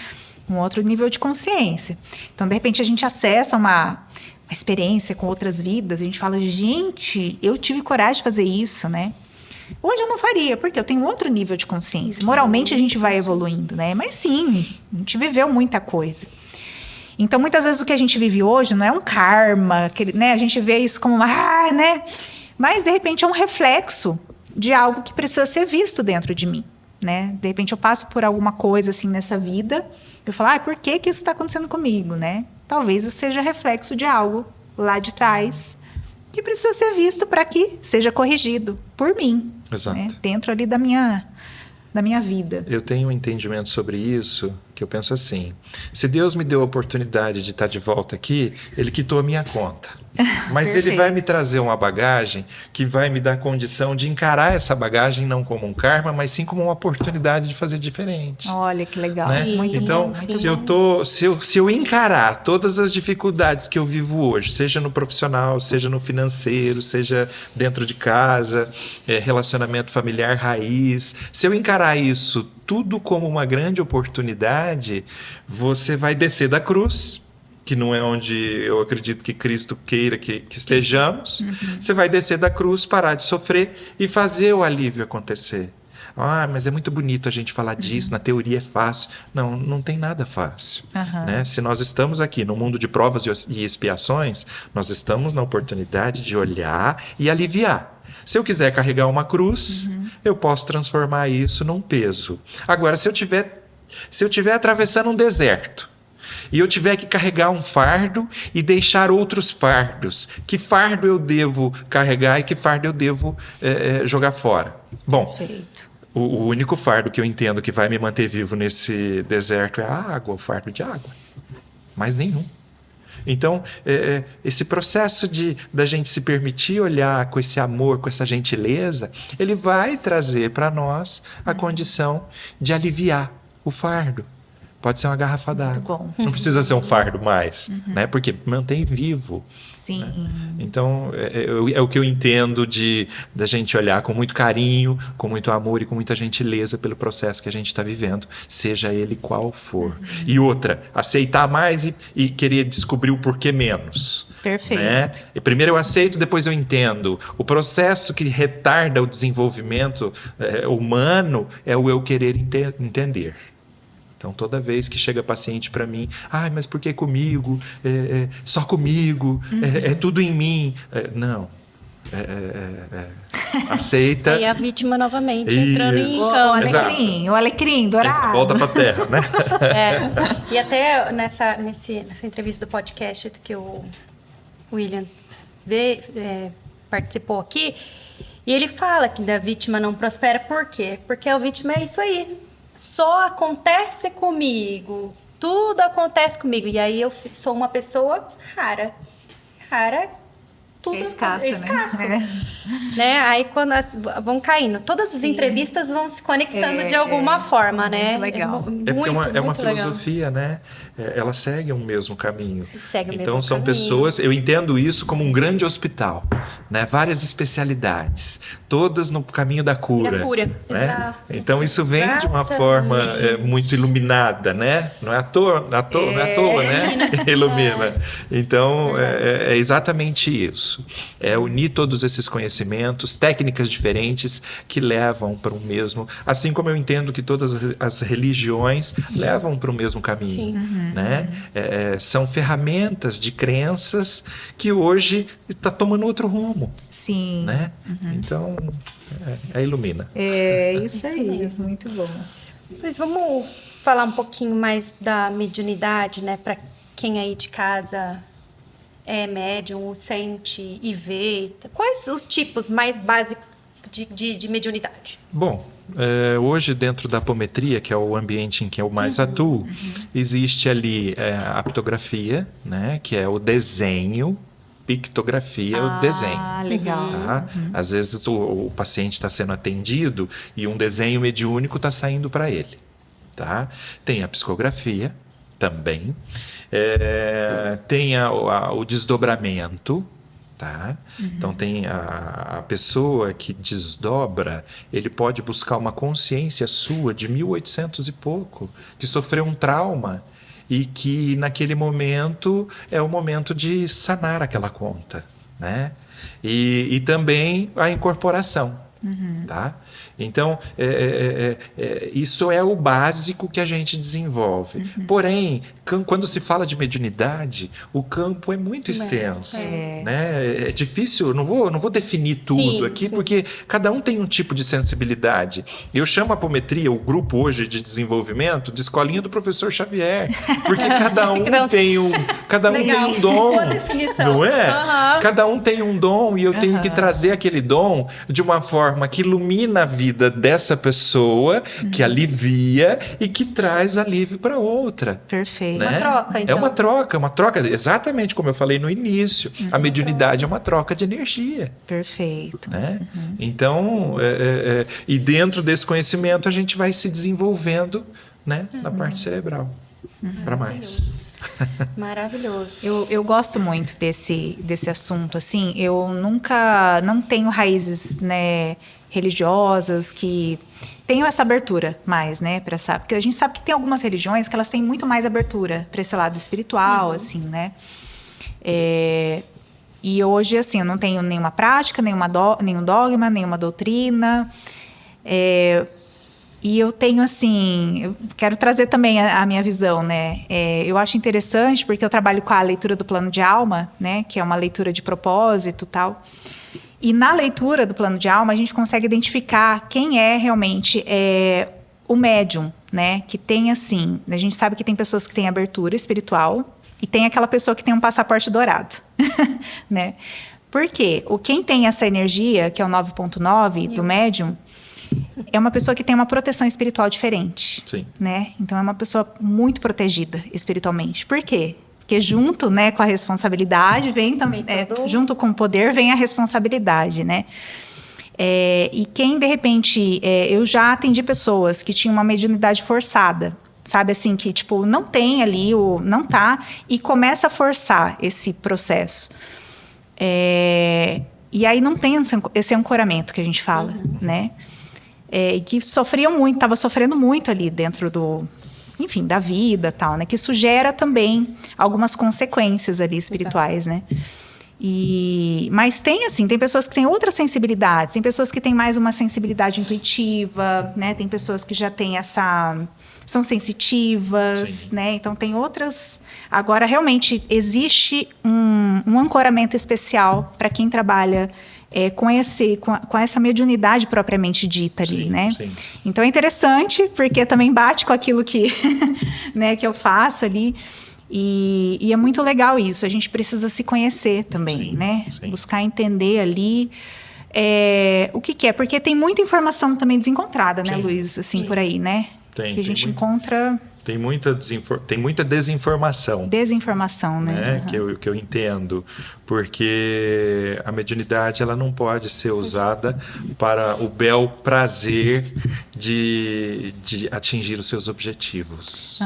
um outro nível de consciência. Então, de repente, a gente acessa uma experiência com outras vidas, a gente fala, gente, eu tive coragem de fazer isso, né? Hoje eu não faria, porque eu tenho outro nível de consciência. Moralmente a gente vai evoluindo, né? Mas sim, a gente viveu muita coisa. Então, muitas vezes o que a gente vive hoje não é um karma, né? A gente vê isso como, né? Mas, de repente, é um reflexo de algo que precisa ser visto dentro de mim, né? De repente, eu passo por alguma coisa assim nessa vida, eu falo, por que isso está acontecendo comigo, né? Talvez isso seja reflexo de algo lá de trás que precisa ser visto para que seja corrigido por mim. Exato. Né? Dentro ali da minha vida. Eu tenho um entendimento sobre isso, que eu penso assim, se Deus me deu a oportunidade de estar de volta aqui, Ele quitou a minha conta. Mas Ele vai me trazer uma bagagem que vai me dar condição de encarar essa bagagem não como um karma, mas sim como uma oportunidade de fazer diferente. Olha que legal. Né? Muito Então, bom, muito se eu encarar todas as dificuldades que eu vivo hoje, seja no profissional, seja no financeiro, seja dentro de casa, relacionamento familiar raiz, se eu encarar isso tudo como uma grande oportunidade, você vai descer da cruz, que não é onde eu acredito que Cristo queira que estejamos. Você vai descer da cruz, parar de sofrer e fazer o alívio acontecer. Mas é muito bonito a gente falar disso, na teoria é fácil. Não, não tem nada fácil. Né? Se nós estamos aqui no mundo de provas e expiações, nós estamos na oportunidade de olhar e aliviar. Se eu quiser carregar uma cruz, eu posso transformar isso num peso. Agora, se eu tiver atravessando um deserto, e eu tiver que carregar um fardo e deixar outros fardos, que fardo eu devo carregar e que fardo eu devo jogar fora? Bom, Perfeito. o único fardo que eu entendo que vai me manter vivo nesse deserto é a água, o fardo de água. Mais nenhum. Então, esse processo da gente se permitir olhar com esse amor, com essa gentileza, ele vai trazer para nós a condição de aliviar o fardo. Pode ser uma garrafa d'água. bom. Não precisa ser um fardo mais, né? Porque mantém vivo. Sim. Então, é o que eu entendo da gente olhar com muito carinho, com muito amor e com muita gentileza pelo processo que a gente está vivendo, seja ele qual for. E outra, aceitar mais e querer descobrir o porquê menos. Perfeito. Né? E primeiro eu aceito, depois eu entendo. O processo que retarda o desenvolvimento humano é o eu querer entender. Então, toda vez que chega paciente para mim, mas por que comigo? Só comigo? É tudo em mim? Não. Aceita. Aí a vítima novamente Isso. entrando em O campo. alecrim dourado. Volta para a terra, né? E até nessa entrevista do podcast que o William participou aqui, e ele fala que da vítima não prospera, por quê? Porque a vítima é isso aí. Só acontece comigo. Tudo acontece comigo. E aí eu sou uma pessoa rara. Rara. tudo É escasso, né? Aí quando vão caindo, todas as entrevistas vão se conectando de alguma forma, né? Muito legal. Porque é uma muito legal. filosofia, né? Ela segue o mesmo caminho. Segue o Então mesmo são caminho. pessoas, eu entendo isso como um grande hospital, né? Várias especialidades, todas no caminho da cura. Da cura, né? exato. Então isso vem de uma Exatamente. forma muito iluminada, né? Não é à toa, não é à toa, né? Ilumina. Então é exatamente isso. É unir todos esses conhecimentos, técnicas diferentes que levam para o mesmo, assim como eu entendo que todas as religiões levam para o mesmo caminho. Sim. Né? São ferramentas de crenças que hoje está tomando outro rumo. Sim. Né? Então, ilumina. É isso aí, mesmo. muito bom. Pois vamos falar um pouquinho mais da mediunidade, né? Para quem aí de casa é médium, sente e vê. Quais os tipos mais básicos de mediunidade? Bom, hoje dentro da apometria, que é o ambiente em que eu mais atuo, existe ali a pictografia, né? Que é o desenho. Pictografia é o desenho. Ah, legal. Tá? Às vezes o paciente está sendo atendido e um desenho mediúnico está saindo para ele. Tá? Tem a psicografia também. Tem o desdobramento. Tá? Então tem a pessoa que desdobra, ele pode buscar uma consciência sua de 1800 e pouco, que sofreu um trauma e que naquele momento é o momento de sanar aquela conta, né? E também a incorporação. Tá? Então, isso é o básico que a gente desenvolve. Porém, quando se fala de mediunidade, o campo é muito extenso. Né? É difícil, não vou definir tudo aqui, porque cada um tem um tipo de sensibilidade. Eu chamo a apometria, o grupo hoje de desenvolvimento, de escolinha do professor Xavier, porque cada um tem um dom. Boa definição. Não é? Cada um tem um dom e eu tenho que trazer aquele dom de uma forma que ilumina a vida dessa pessoa, que alivia e que traz alívio para outra. Perfeito. Né? Uma troca, então. É uma troca, exatamente como eu falei no início. A mediunidade é uma troca de energia. Perfeito. Né? Então, e dentro desse conhecimento a gente vai se desenvolvendo, né, na parte cerebral. Para mais. Maravilhoso. Eu gosto muito desse assunto, assim, eu não tenho raízes, né, religiosas que tenham essa abertura mais, né, para essa, porque a gente sabe que tem algumas religiões que elas têm muito mais abertura para esse lado espiritual, assim, né, e hoje, assim, eu não tenho nenhuma prática, nenhum dogma, nenhuma doutrina, e eu tenho, assim, eu quero trazer também a minha visão, né? Eu acho interessante porque eu trabalho com a leitura do plano de alma, né? Que é uma leitura de propósito e tal. E na leitura do plano de alma, a gente consegue identificar quem é realmente o médium, né? Que tem, assim, a gente sabe que tem pessoas que têm abertura espiritual e tem aquela pessoa que tem um passaporte dourado, né? Por quê? Quem tem essa energia, que é o 9.9 do médium, é uma pessoa que tem uma proteção espiritual diferente. Sim. Né? Então, é uma pessoa muito protegida espiritualmente. Por quê? Porque junto, né, com a responsabilidade, junto com o poder, vem a responsabilidade, né? E quem, de repente... eu já atendi pessoas que tinham uma mediunidade forçada. Sabe, assim, que, tipo, não tem ali, não tá, e começa a forçar esse processo. E aí não tem esse ancoramento que a gente fala, né? E que estava sofrendo muito ali dentro da vida, tal, né? Que isso gera também algumas consequências ali espirituais, né? Mas tem pessoas que têm outras sensibilidades, tem pessoas que têm mais uma sensibilidade intuitiva, né? Tem pessoas que já têm são sensitivas, Sim. né? Então tem outras. Agora realmente existe um ancoramento especial para quem trabalha com essa mediunidade propriamente dita ali, Sim, né? sim. Então é interessante, porque também bate com aquilo que, né, que eu faço ali. E é muito legal isso. A gente precisa se conhecer também, Sim, né? sim. Buscar entender ali o que é. Porque tem muita informação também desencontrada, né, Sim. Luiz? Assim, por aí, né? Tem que a gente muito. encontra... tem muita desinformação. Desinformação, né? Que eu entendo, porque a mediunidade ela não pode ser usada para o bel prazer de atingir os seus objetivos.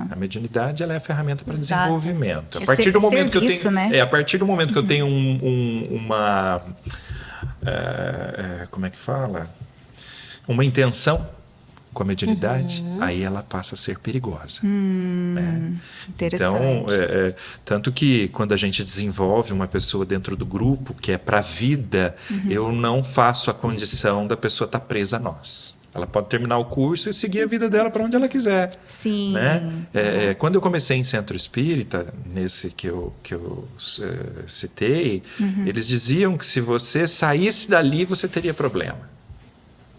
A mediunidade ela é a ferramenta para desenvolvimento. A partir do momento que eu tenho, né? a partir do momento que eu tenho uma como é que fala? Uma intenção com a mediunidade, aí ela passa a ser perigosa. Né? Interessante. Então, tanto que quando a gente desenvolve uma pessoa dentro do grupo, que é para a vida, eu não faço a condição da pessoa estar presa a nós. Ela pode terminar o curso e seguir a vida dela para onde ela quiser. Sim. Né? Quando eu comecei em centro espírita, nesse que eu citei, eles diziam que se você saísse dali, você teria problema.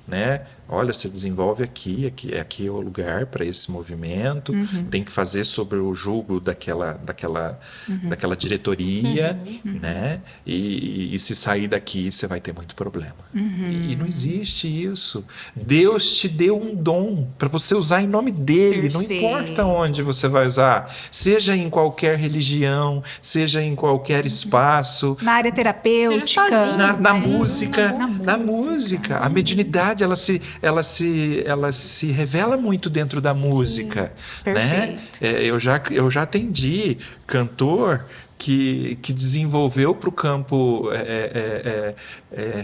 Né? Olha, você desenvolve aqui é o lugar para esse movimento, tem que fazer sobre o julgo daquela diretoria, né? E se sair daqui, você vai ter muito problema. E não existe isso. Deus te deu um dom para você usar em nome dele, não importa onde você vai usar, seja em qualquer religião, seja em qualquer espaço. Na área terapêutica. Na música. A mediunidade, ela se revela muito dentro da música. Sim, né? Eu já atendi cantor que desenvolveu para o campo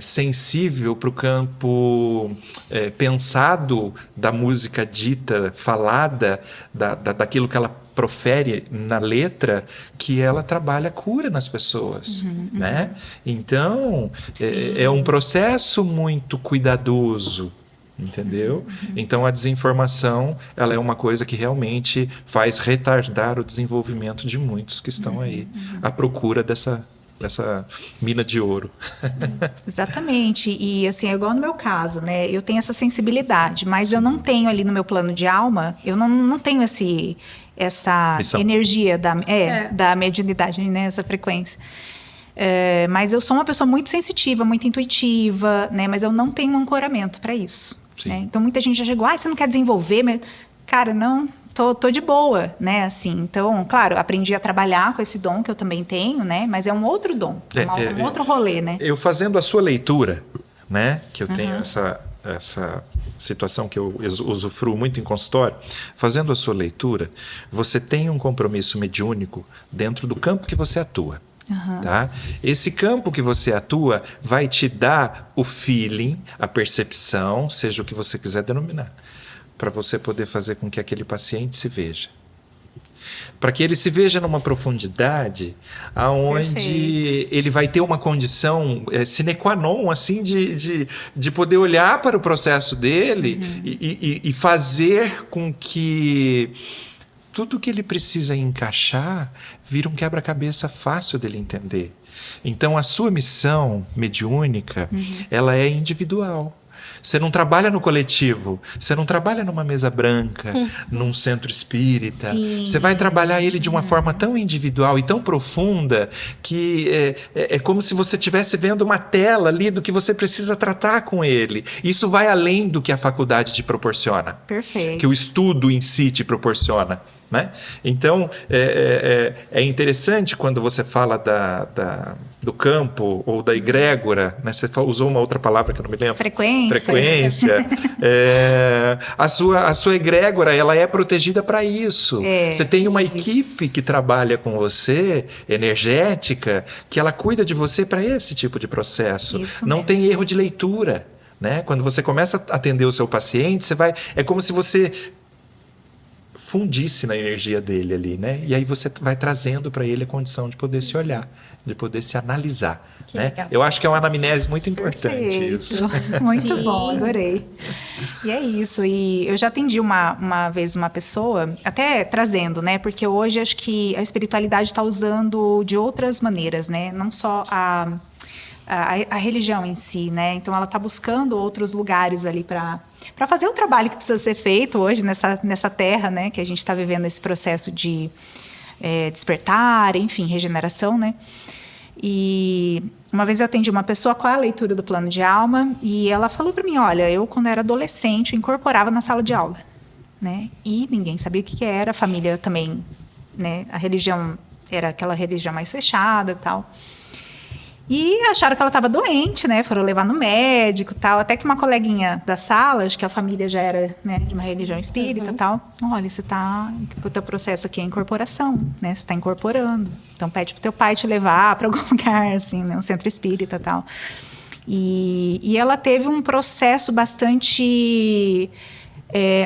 sensível, para o campo pensado da música dita, falada, daquilo que ela profere na letra, que ela trabalha a cura nas pessoas. Né? Então, é um processo muito cuidadoso. Entendeu? Então a desinformação ela é uma coisa que realmente faz retardar o desenvolvimento de muitos que estão aí à procura dessa mina de ouro. Exatamente. E assim, é igual no meu caso, né? Eu tenho essa sensibilidade, mas eu não tenho ali no meu plano de alma, eu não tenho essa missão. Energia da mediunidade, né? Essa frequência. Mas eu sou uma pessoa muito sensitiva, muito intuitiva, né? Mas eu não tenho um ancoramento para isso. Né? Então muita gente já chegou, você não quer desenvolver? Mas, cara, não, tô de boa, né? Assim, então, claro, aprendi a trabalhar com esse dom que eu também tenho, né? Mas é um outro dom, um outro rolê, né? Eu fazendo a sua leitura, né? Que eu tenho essa situação que eu usufruo muito em consultório, fazendo a sua leitura, você tem um compromisso mediúnico dentro do campo que você atua. Tá? Esse campo que você atua vai te dar o feeling, a percepção, seja o que você quiser denominar, para você poder fazer com que aquele paciente se veja. Para que ele se veja numa profundidade aonde ele vai ter uma condição sine qua non, assim, de poder olhar para o processo dele e fazer com que tudo que ele precisa encaixar vira um quebra-cabeça fácil dele entender. Então, a sua missão mediúnica, ela é individual. Você não trabalha no coletivo, você não trabalha numa mesa branca, num centro espírita. Sim. Você vai trabalhar ele de uma forma tão individual e tão profunda que é como se você estivesse vendo uma tela ali do que você precisa tratar com ele. Isso vai além do que a faculdade te proporciona. Perfeito. Que o estudo em si te proporciona. Né? Então, é interessante quando você fala do campo ou da egrégora, né? Você usou uma outra palavra que eu não me lembro. Frequência. A sua egrégora, ela é protegida para isso. Você tem uma equipe que trabalha com você, energética, que ela cuida de você para esse tipo de processo. Isso não mesmo. tem erro de leitura. Né? Quando você começa a atender o seu paciente, é como se você fundisse na energia dele ali, né? E aí você vai trazendo para ele a condição de poder se olhar, de poder se analisar, né? Eu acho que é uma anamnese muito importante isso. Muito bom, adorei. E é isso. E eu já atendi uma vez uma pessoa, até trazendo, né? Porque hoje acho que a espiritualidade está usando de outras maneiras, né? Não só a religião em si, né? Então ela está buscando outros lugares ali para fazer o trabalho que precisa ser feito hoje nessa terra, né? Que a gente está vivendo esse processo de despertar, enfim, regeneração, né? E uma vez eu atendi uma pessoa com a leitura do plano de alma e ela falou para mim, olha, eu quando era adolescente eu incorporava na sala de aula. né? E ninguém sabia o que que era. A família também, né? A religião era aquela religião mais fechada e tal. E acharam que ela estava doente, né? Foram levar no médico e tal. Até que uma coleguinha da sala, acho que a família já era, né, de uma religião espírita e tal. Olha, o teu processo aqui é incorporação, né? Você está incorporando. Então pede pro teu pai te levar para algum lugar, assim, né? Um centro espírita e tal. E ela teve um processo bastante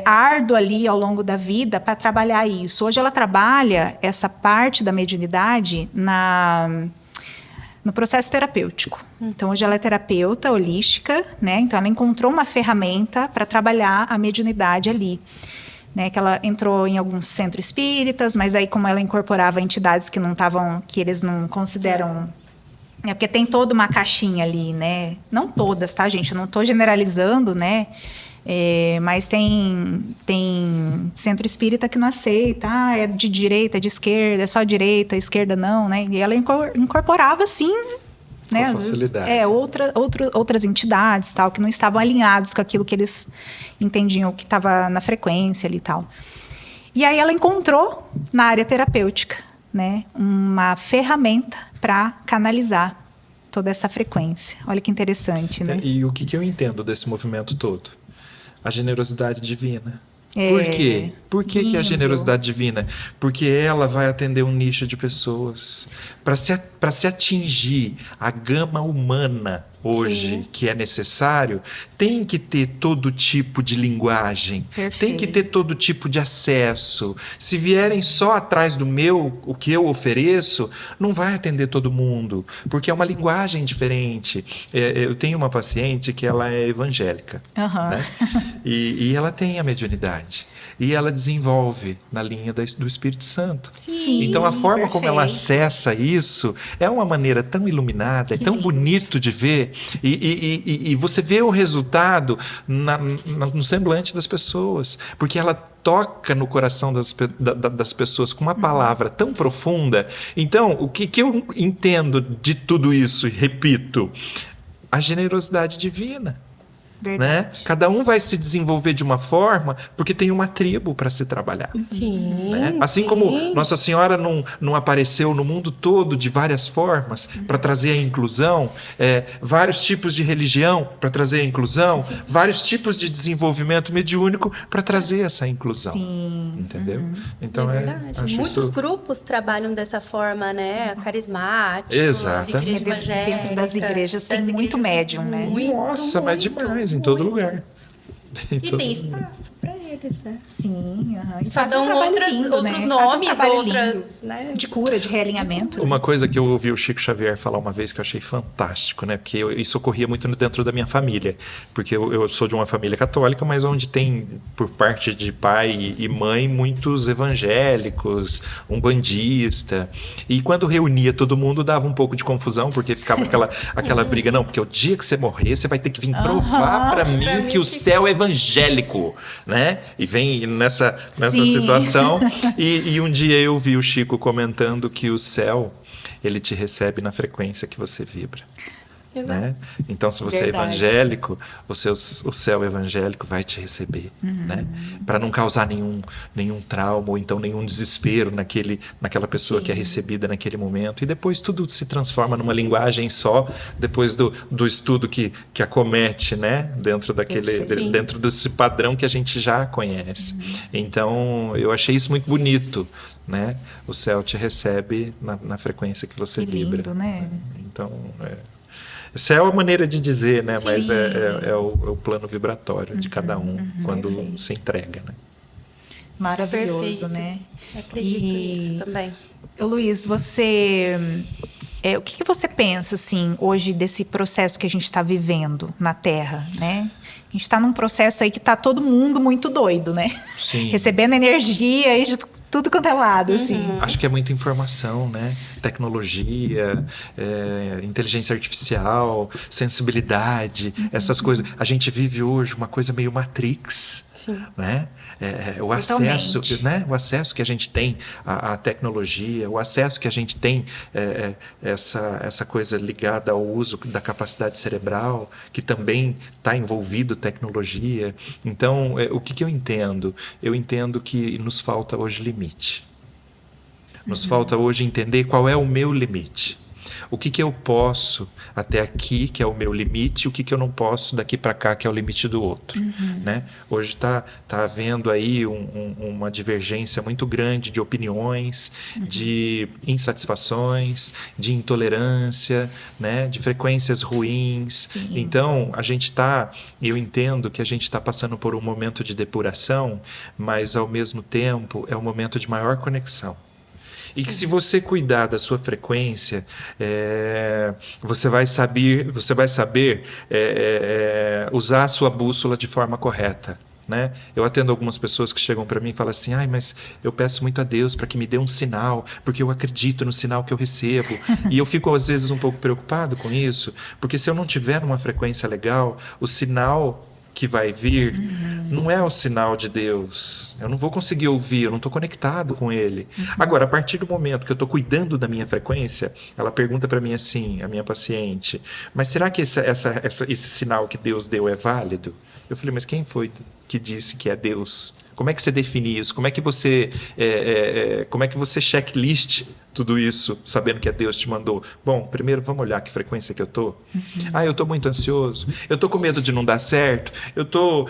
árduo ali ao longo da vida para trabalhar isso. Hoje ela trabalha essa parte da mediunidade no processo terapêutico. Então, hoje ela é terapeuta holística, né? Então, ela encontrou uma ferramenta para trabalhar a mediunidade ali. Né? Que ela entrou em alguns centros espíritas, mas aí como ela incorporava entidades que não estavam, que eles não consideram... porque tem toda uma caixinha ali, né? Não todas, tá, gente? Eu não estou generalizando, né? Mas tem centro espírita que não aceita, é de direita, é de esquerda, é só direita, esquerda não, né? E ela incorporava, sim, né? Com facilidade. Outras entidades, tal, que não estavam alinhados com aquilo que eles entendiam que estava na frequência ali e tal. E aí ela encontrou, na área terapêutica, né, uma ferramenta para canalizar toda essa frequência. Olha que interessante, né? E o que eu entendo desse movimento todo? A generosidade divina. Por quê? Por que a generosidade divina? Porque ela vai atender um nicho de pessoas. Para se atingir a gama humana hoje, sim, que é necessário, tem que ter todo tipo de linguagem. Perfeito. Tem que ter todo tipo de acesso. Se vierem só atrás do o que eu ofereço, não vai atender todo mundo, porque é uma linguagem diferente. Eu tenho uma paciente que ela é evangélica, né? E ela tem a mediunidade. E ela desenvolve na linha do Espírito Santo. Sim, então, a forma perfeito. como ela acessa isso é uma maneira tão iluminada, é tão bonito de ver. E você vê o resultado no semblante das pessoas. Porque ela toca no coração das pessoas com uma palavra tão profunda. Então, o que eu entendo de tudo isso, e repito, a generosidade divina. Né? Cada um vai se desenvolver de uma forma porque tem uma tribo para se trabalhar. Sim, né? Assim como Nossa Senhora não apareceu no mundo todo de várias formas para trazer a inclusão, vários tipos de religião para trazer a inclusão, vários tipos de desenvolvimento mediúnico para trazer essa inclusão. Sim. Entendeu? Então é verdade. Muitos grupos trabalham dessa forma, né? Carismático. Exatamente. Dentro das igrejas tem muito médium, né? Nossa, mas demais. Em todo lugar. E tem espaço para eles, né? Sim. Só dão outros nomes, outras, né? De cura, de realinhamento. Uma coisa que eu ouvi o Chico Xavier falar uma vez que eu achei fantástico, né? Porque isso ocorria muito dentro da minha família. Porque eu sou de uma família católica, mas onde tem, por parte de pai e mãe, muitos evangélicos, umbandista. E quando reunia todo mundo, dava um pouco de confusão, porque ficava aquela briga. Não, porque o dia que você morrer, você vai ter que vir provar para mim que o céu é evangélico, né? E vem nessa situação. E um dia eu vi o Chico comentando que o céu, ele te recebe na frequência que você vibra. Né? Então, se você é evangélico, o céu evangélico vai te receber, né? Para não causar nenhum trauma ou então nenhum desespero naquela pessoa que é recebida naquele momento. E depois tudo se transforma numa linguagem só, depois do estudo que acomete, né? Dentro desse padrão que a gente já conhece. Então, eu achei isso muito bonito. Né? O céu te recebe na frequência que você vibra. Lindo, né? Então, céu é a maneira de dizer, né? Mas é o plano vibratório de cada um quando se entrega, né? Maravilhoso, Perfeito. né? Acredito nisso também. Luiz, você... o que você pensa, assim, hoje desse processo que a gente está vivendo na Terra, né? A gente está num processo aí que está todo mundo muito doido, né? Sim. Recebendo energia aí de tudo quanto é lado, assim. Acho que é muita informação, né? Tecnologia, inteligência artificial, sensibilidade, essas coisas. A gente vive hoje uma coisa meio Matrix, né? O acesso, né? O acesso que a gente tem à tecnologia, o acesso que a gente tem essa coisa ligada ao uso da capacidade cerebral, que também está envolvido tecnologia. Então, o que eu entendo? Eu entendo que nos falta hoje limite. Nos falta hoje entender qual é o meu limite. O que eu posso até aqui, que é o meu limite, e o que eu não posso daqui para cá, que é o limite do outro. Né? Hoje está havendo aí uma divergência muito grande de opiniões, de insatisfações, de intolerância, né? De frequências ruins. Sim. Então, eu entendo que a gente está passando por um momento de depuração, mas ao mesmo tempo é um momento de maior conexão. E que se você cuidar da sua frequência, você vai saber usar a sua bússola de forma correta. Né? Eu atendo algumas pessoas que chegam para mim e falam assim: mas eu peço muito a Deus para que me dê um sinal, porque eu acredito no sinal que eu recebo. E eu fico às vezes um pouco preocupado com isso, porque se eu não tiver uma frequência legal, o sinal que vai vir não é o sinal de Deus. Eu não vou conseguir ouvir, eu não estou conectado com Ele. Agora, a partir do momento que eu estou cuidando da minha frequência, ela pergunta para mim assim, a minha paciente: mas será que esse sinal que Deus deu é válido? Eu falei: mas quem foi que disse que é Deus? Como é que você define isso? Como é que você checklist tudo isso, sabendo que é Deus te mandou? Bom, primeiro vamos olhar que frequência que eu tô. Eu tô muito ansioso, eu tô com medo de não dar certo, eu tô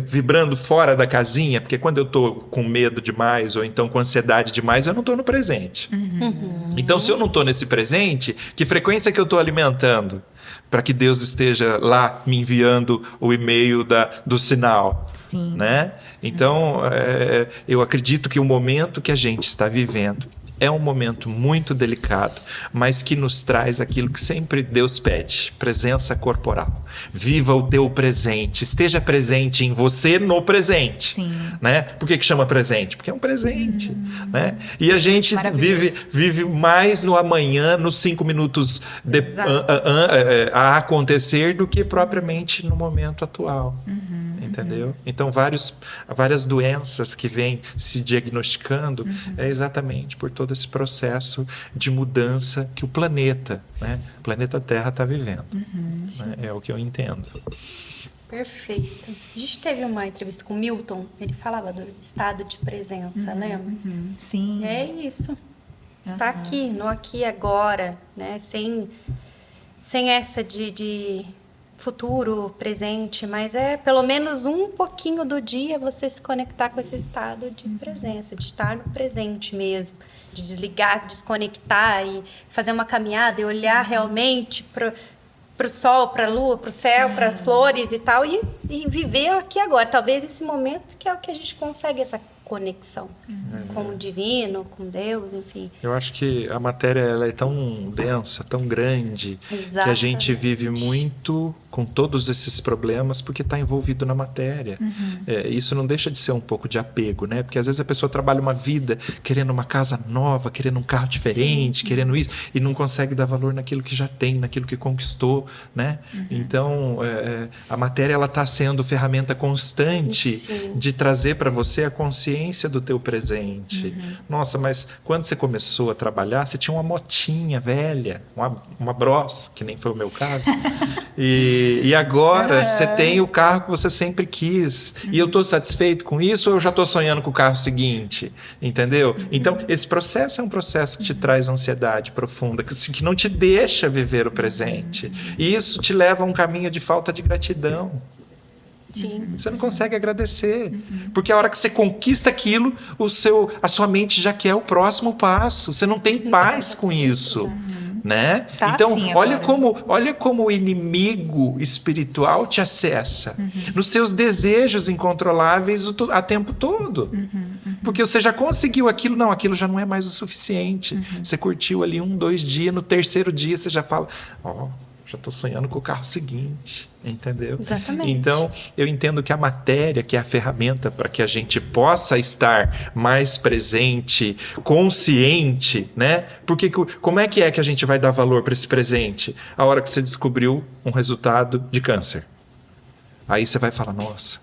vibrando fora da casinha, porque quando eu tô com medo demais ou então com ansiedade demais, eu não tô no presente. Então, se eu não tô nesse presente, que frequência que eu tô alimentando? Para que Deus esteja lá me enviando o e-mail do sinal. Sim. Né? Então, eu acredito que o momento que a gente está vivendo é um momento muito delicado, mas que nos traz aquilo que sempre Deus pede: presença corporal. Viva o teu presente, esteja presente em você no presente. Sim. Né? Por que chama presente? Porque é um presente. Né? E a gente vive mais no amanhã, nos 5 minutos a acontecer, do que propriamente no momento atual. Entendeu? Então, várias doenças que vêm se diagnosticando é exatamente por todo esse processo de mudança que o planeta Terra está vivendo. Né? É o que eu entendo. Perfeito. A gente teve uma entrevista com o Milton, ele falava do estado de presença, lembra? Sim. É isso. Está aqui, no aqui e agora, né? Sem essa de futuro, presente, mas é pelo menos um pouquinho do dia você se conectar com esse estado de presença, de estar no presente mesmo, de desligar, desconectar e fazer uma caminhada e olhar realmente para o sol, para a lua, para o céu, para as flores e tal, e viver aqui agora. Talvez esse momento que é o que a gente consegue essa conexão com o divino, com Deus, enfim. Eu acho que a matéria ela é tão densa, tão grande, que a gente vive muito com todos esses problemas porque está envolvido na matéria. Isso não deixa de ser um pouco de apego, né? Porque às vezes a pessoa trabalha uma vida querendo uma casa nova, querendo um carro diferente, querendo isso, e não consegue dar valor naquilo que já tem, naquilo que conquistou, né? Então, a matéria ela está sendo ferramenta constante de trazer para você a consciência do teu presente. Nossa, mas quando você começou a trabalhar, você tinha uma motinha velha, uma Bros, que nem foi o meu caso, e agora você tem o carro que você sempre quis. E eu estou satisfeito com isso ou eu já estou sonhando com o carro seguinte? Entendeu? Então, esse processo é um processo que te traz ansiedade profunda, que não te deixa viver o presente. E isso te leva a um caminho de falta de gratidão. Sim. Você não consegue agradecer. Porque a hora que você conquista aquilo, a sua mente já quer o próximo passo. Você não tem paz com isso. Né? Então, assim olha como o inimigo espiritual te acessa. Nos seus desejos incontroláveis a tempo todo. Porque você já conseguiu aquilo. Não, aquilo já não é mais o suficiente. Você curtiu ali 1, 2 dias. No terceiro dia você já fala: já estou sonhando com o carro seguinte, entendeu? Exatamente. Então, eu entendo que a matéria, que é a ferramenta para que a gente possa estar mais presente, consciente, né? Porque como é que a gente vai dar valor para esse presente? A hora que você descobriu um resultado de câncer. Aí você vai falar, nossa,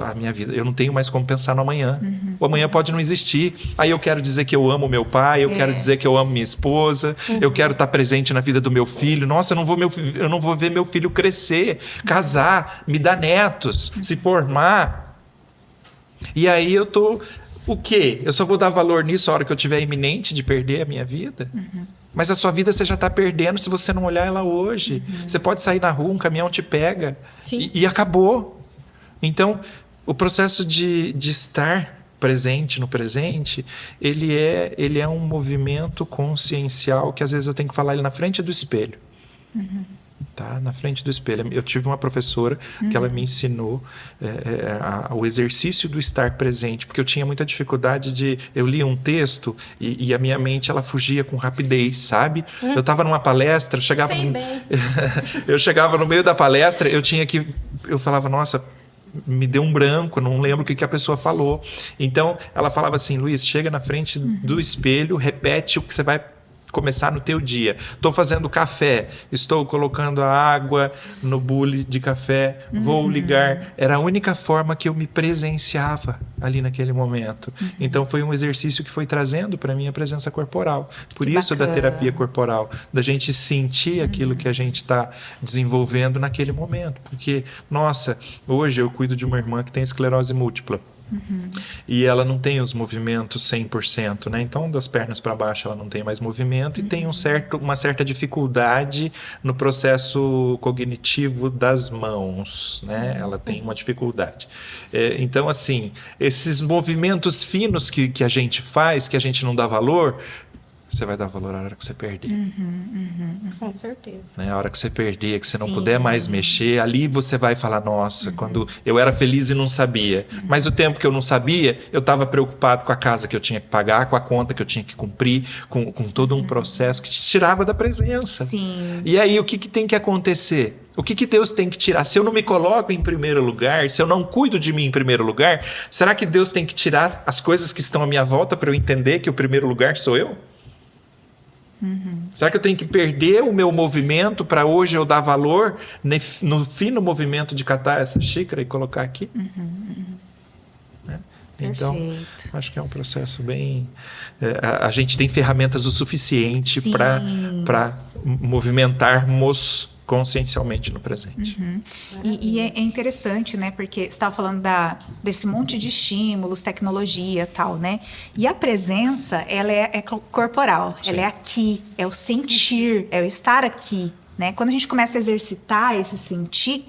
a minha vida, eu não tenho mais como pensar no amanhã. O amanhã pode não existir. Aí eu quero dizer que eu amo meu pai, eu quero dizer que eu amo minha esposa, eu quero estar presente na vida do meu filho. Nossa, eu não vou ver meu filho crescer, casar, me dar netos, se formar. E aí eu tô... O quê? Eu só vou dar valor nisso a hora que eu tiver iminente de perder a minha vida? Mas a sua vida você já está perdendo se você não olhar ela hoje. Você pode sair na rua, um caminhão te pega e acabou. Então, o processo de estar presente no presente, ele é um movimento consciencial que às vezes eu tenho que falar ele na frente do espelho. Tá? Na frente do espelho. Eu tive uma professora que ela me ensinou o exercício do estar presente, porque eu tinha muita dificuldade de... Eu lia um texto e a minha mente ela fugia com rapidez, sabe? Eu estava numa palestra, eu chegava no meio da palestra, eu falava, nossa... me deu um branco, não lembro o que a pessoa falou. Então, ela falava assim, Luiz, chega na frente do espelho, repete o que você vai começar no teu dia. Estou fazendo café, estou colocando a água no bule de café, vou ligar. Era a única forma que eu me presenciava ali naquele momento. Então, foi um exercício que foi trazendo para mim a presença corporal. Por isso da terapia corporal, da gente sentir aquilo que a gente está desenvolvendo naquele momento. Porque, nossa, hoje eu cuido de uma irmã que tem esclerose múltipla. E ela não tem os movimentos 100%, né? Então, das pernas para baixo ela não tem mais movimento e tem uma certa dificuldade no processo cognitivo das mãos, né? Ela tem uma dificuldade. Então, assim, esses movimentos finos que a gente faz, que a gente não dá valor, você vai dar valor na hora que você perder. Com certeza. Né? A hora que você perder, que você não puder mais mexer, ali você vai falar, nossa, quando eu era feliz e não sabia. Mas o tempo que eu não sabia, eu estava preocupado com a casa que eu tinha que pagar, com a conta que eu tinha que cumprir, com todo um processo que te tirava da presença. Sim. E aí, o que tem que acontecer? O que Deus tem que tirar? Se eu não me coloco em primeiro lugar, se eu não cuido de mim em primeiro lugar, será que Deus tem que tirar as coisas que estão à minha volta para eu entender que o primeiro lugar sou eu? Será que eu tenho que perder o meu movimento para hoje eu dar valor no fino movimento de catar essa xícara e colocar aqui? Né? Então, acho que é um processo bem... a gente tem ferramentas o suficiente para movimentarmos consciencialmente no presente. E é interessante, né? Porque você estava falando desse monte de estímulos, tecnologia e tal, né? E a presença, ela é corporal. Ela é aqui, é o sentir, é o estar aqui, né? Quando a gente começa a exercitar esse sentir,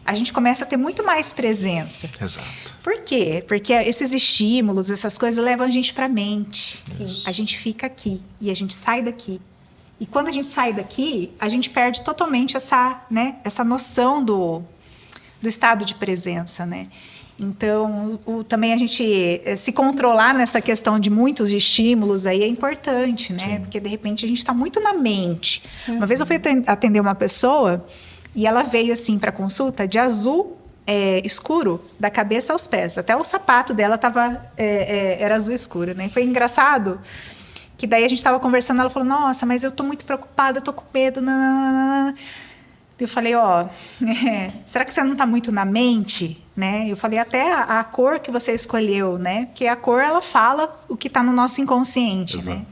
a gente começa a ter muito mais presença. Exato. Por quê? Porque esses estímulos, essas coisas levam a gente para a mente. Sim. A gente fica aqui e a gente sai daqui. E quando a gente sai daqui, a gente perde totalmente essa noção do estado de presença, né? Então, também a gente se controlar nessa questão de muitos estímulos aí é importante, né? Porque, de repente, a gente está muito na mente. Uma vez eu fui atender uma pessoa e ela veio, assim, para consulta de azul escuro, da cabeça aos pés. Até o sapato dela era azul escuro, né? Foi engraçado... Que daí a gente estava conversando, ela falou, nossa, mas eu estou muito preocupada, eu estou com medo. Nananana. Eu falei, será que você não está muito na mente? Né? Eu falei, até a cor que você escolheu, né? Porque a cor, ela fala o que está no nosso inconsciente, né?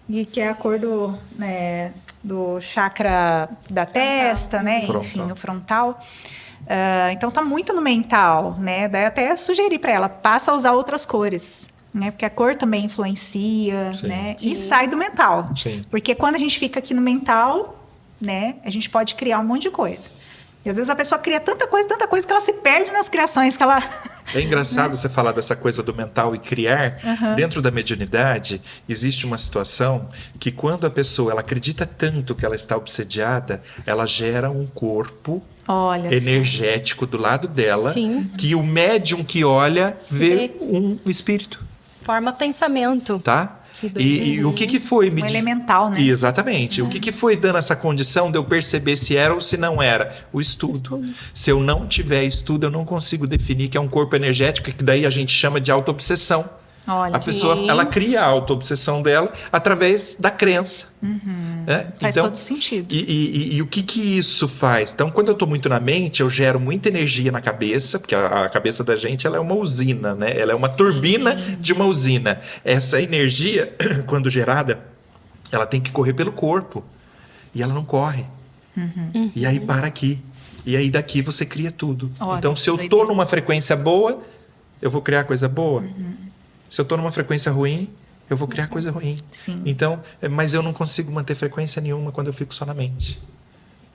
E que é a cor do chakra da testa, né? Frontal. Enfim, o frontal. Então, está muito no mental, né? Daí até sugeri para ela, passa a usar outras cores. Né? Porque a cor também influencia, né? E sai do mental. Sim. Porque quando a gente fica aqui no mental, né? A gente pode criar um monte de coisa. E às vezes a pessoa cria tanta coisa que ela se perde nas criações que ela... É engraçado você falar dessa coisa do mental e criar. Dentro da mediunidade, existe uma situação que quando a pessoa ela acredita tanto que ela está obsediada, ela gera um corpo energético do lado dela, que o médium que olha vê um espírito. Forma pensamento. Tá? Que doideira. E o que foi? Um elemental, né? Exatamente. O que foi dando essa condição de eu perceber se era ou se não era? O estudo. Se eu não tiver estudo, eu não consigo definir que é um corpo energético, que daí a gente chama de auto-obsessão. Olha, A pessoa, ela cria a auto-obsessão dela através da crença. Né? faz Então, todo sentido. E o que isso faz? Então, quando eu estou muito na mente, eu gero muita energia na cabeça, porque a cabeça da gente ela é uma usina, né? Ela é uma turbina de uma usina. Essa energia, quando gerada, ela tem que correr pelo corpo. E ela não corre. E aí para aqui. E aí daqui você cria tudo. Olha, então, se eu doideira. estou numa frequência boa, eu vou criar coisa boa. Se eu estou numa frequência ruim, eu vou criar coisa ruim. Sim. Então, mas eu não consigo manter frequência nenhuma quando eu fico só na mente,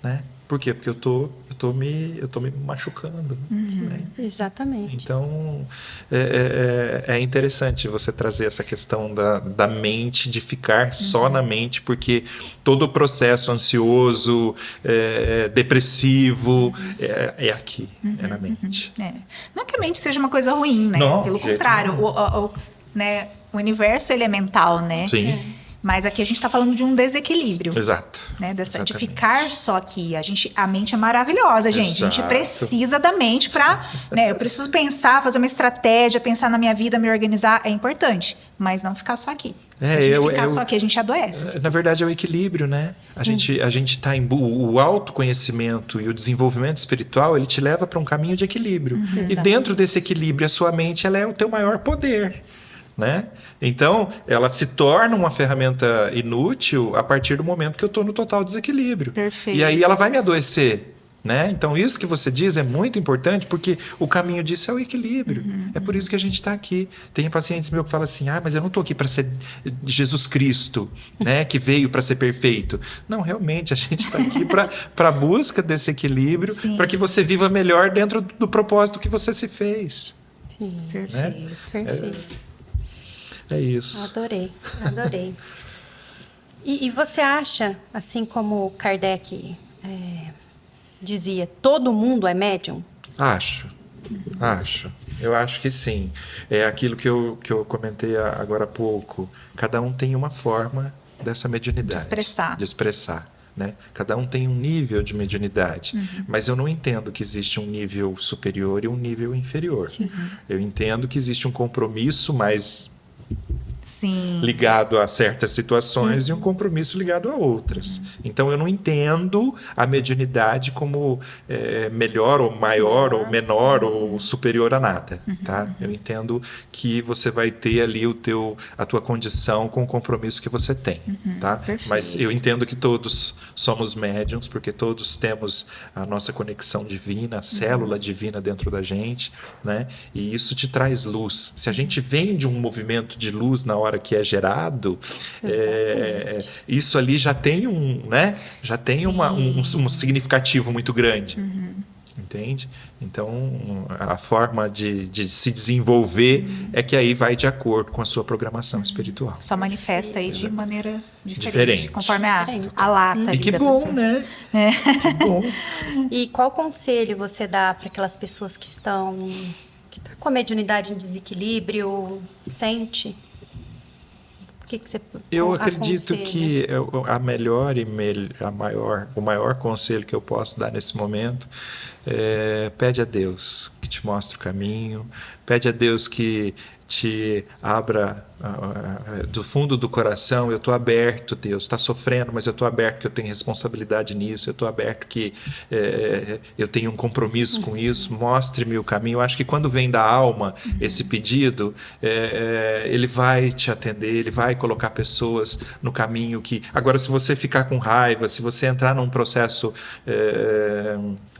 né? Por quê? Porque eu tô me machucando. Né? Exatamente. Então, é interessante você trazer essa questão da mente, de ficar só na mente, porque todo o processo ansioso, depressivo, é aqui, é na mente. Não que a mente seja uma coisa ruim, né? Não, Pelo de jeito contrário, nenhum. né? O universo ele é mental, né? Sim, Mas aqui a gente está falando de um desequilíbrio. exato. Né, de Exatamente. ficar só aqui. A mente é maravilhosa, gente. A gente Exato. precisa da mente para... Né, eu preciso pensar, fazer uma estratégia, pensar na minha vida, me organizar. É importante, mas não ficar só aqui. Se a gente ficar só aqui, a gente adoece. Na verdade, é o equilíbrio, né? A gente tá o autoconhecimento e o desenvolvimento espiritual, ele te leva para um caminho de equilíbrio. E dentro desse equilíbrio, a sua mente, ela é o teu maior poder, né? Então, ela se torna uma ferramenta inútil a partir do momento que eu estou no total desequilíbrio. Perfeito. E aí ela vai me adoecer, né? Então, isso que você diz é muito importante, porque o caminho disso é o equilíbrio. É por isso que a gente está aqui. Tem pacientes meus que falam assim, mas eu não estou aqui para ser Jesus Cristo, né? Que veio para ser perfeito. Não, realmente, a gente está aqui para a busca desse equilíbrio, para que você viva melhor dentro do propósito que você se fez. Sim. Perfeito. Perfeito. É isso. Adorei. E você acha, assim como Kardec dizia, todo mundo é médium? Acho. Eu acho que sim. É aquilo que eu comentei agora há pouco. Cada um tem uma forma dessa mediunidade. De expressar. Né? Cada um tem um nível de mediunidade. Mas eu não entendo que existe um nível superior e um nível inferior. Eu entendo que existe um compromisso mais ligado a certas situações e um compromisso ligado a outras. Então, eu não entendo a mediunidade como melhor ou maior ou menor ou superior a nada. Tá? Eu entendo que você vai ter ali a tua condição com o compromisso que você tem. Tá? Mas eu entendo que todos somos médiums, porque todos temos a nossa conexão divina, a célula divina dentro da gente, né? E isso te traz luz. Se a gente vem de um movimento de luz na hora que é gerado, isso ali já tem um significativo muito grande. Entende? Então, a forma de se desenvolver é que aí vai de acordo com a sua programação espiritual. Só manifesta aí de maneira diferente. Conforme a lata. E que bom, né? Que bom. E qual conselho você dá para aquelas pessoas que estão com a mediunidade em desequilíbrio, sente? O que você Eu acredito aconselha? que o maior conselho que eu posso dar nesse momento pede a Deus que te mostre o caminho, pede a Deus que te abra do fundo do coração. Eu estou aberto, Deus, está sofrendo, mas eu estou aberto que eu tenho responsabilidade nisso, eu estou aberto que eu tenho um compromisso com isso, mostre-me o caminho. Eu acho que quando vem da alma esse pedido, ele vai te atender, ele vai colocar pessoas no caminho que... Agora, se você ficar com raiva, se você entrar num processo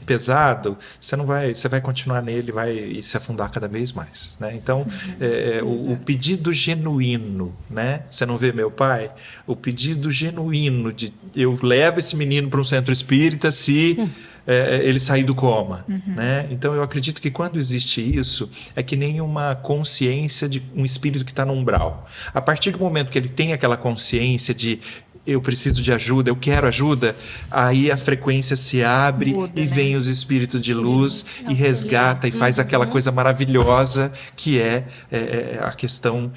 pesado, você vai continuar nele, vai se afundar cada vez mais, né? Então, o pedido genuíno, né? Você não vê meu pai? O pedido genuíno de eu levo esse menino para um centro espírita se ele sair do coma, né? Então, eu acredito que quando existe isso, é que nem uma consciência de um espírito que está no umbral. A partir do momento que ele tem aquela consciência de eu preciso de ajuda, eu quero ajuda, aí a frequência se abre e vem os espíritos de luz e resgata e faz aquela coisa maravilhosa que é a questão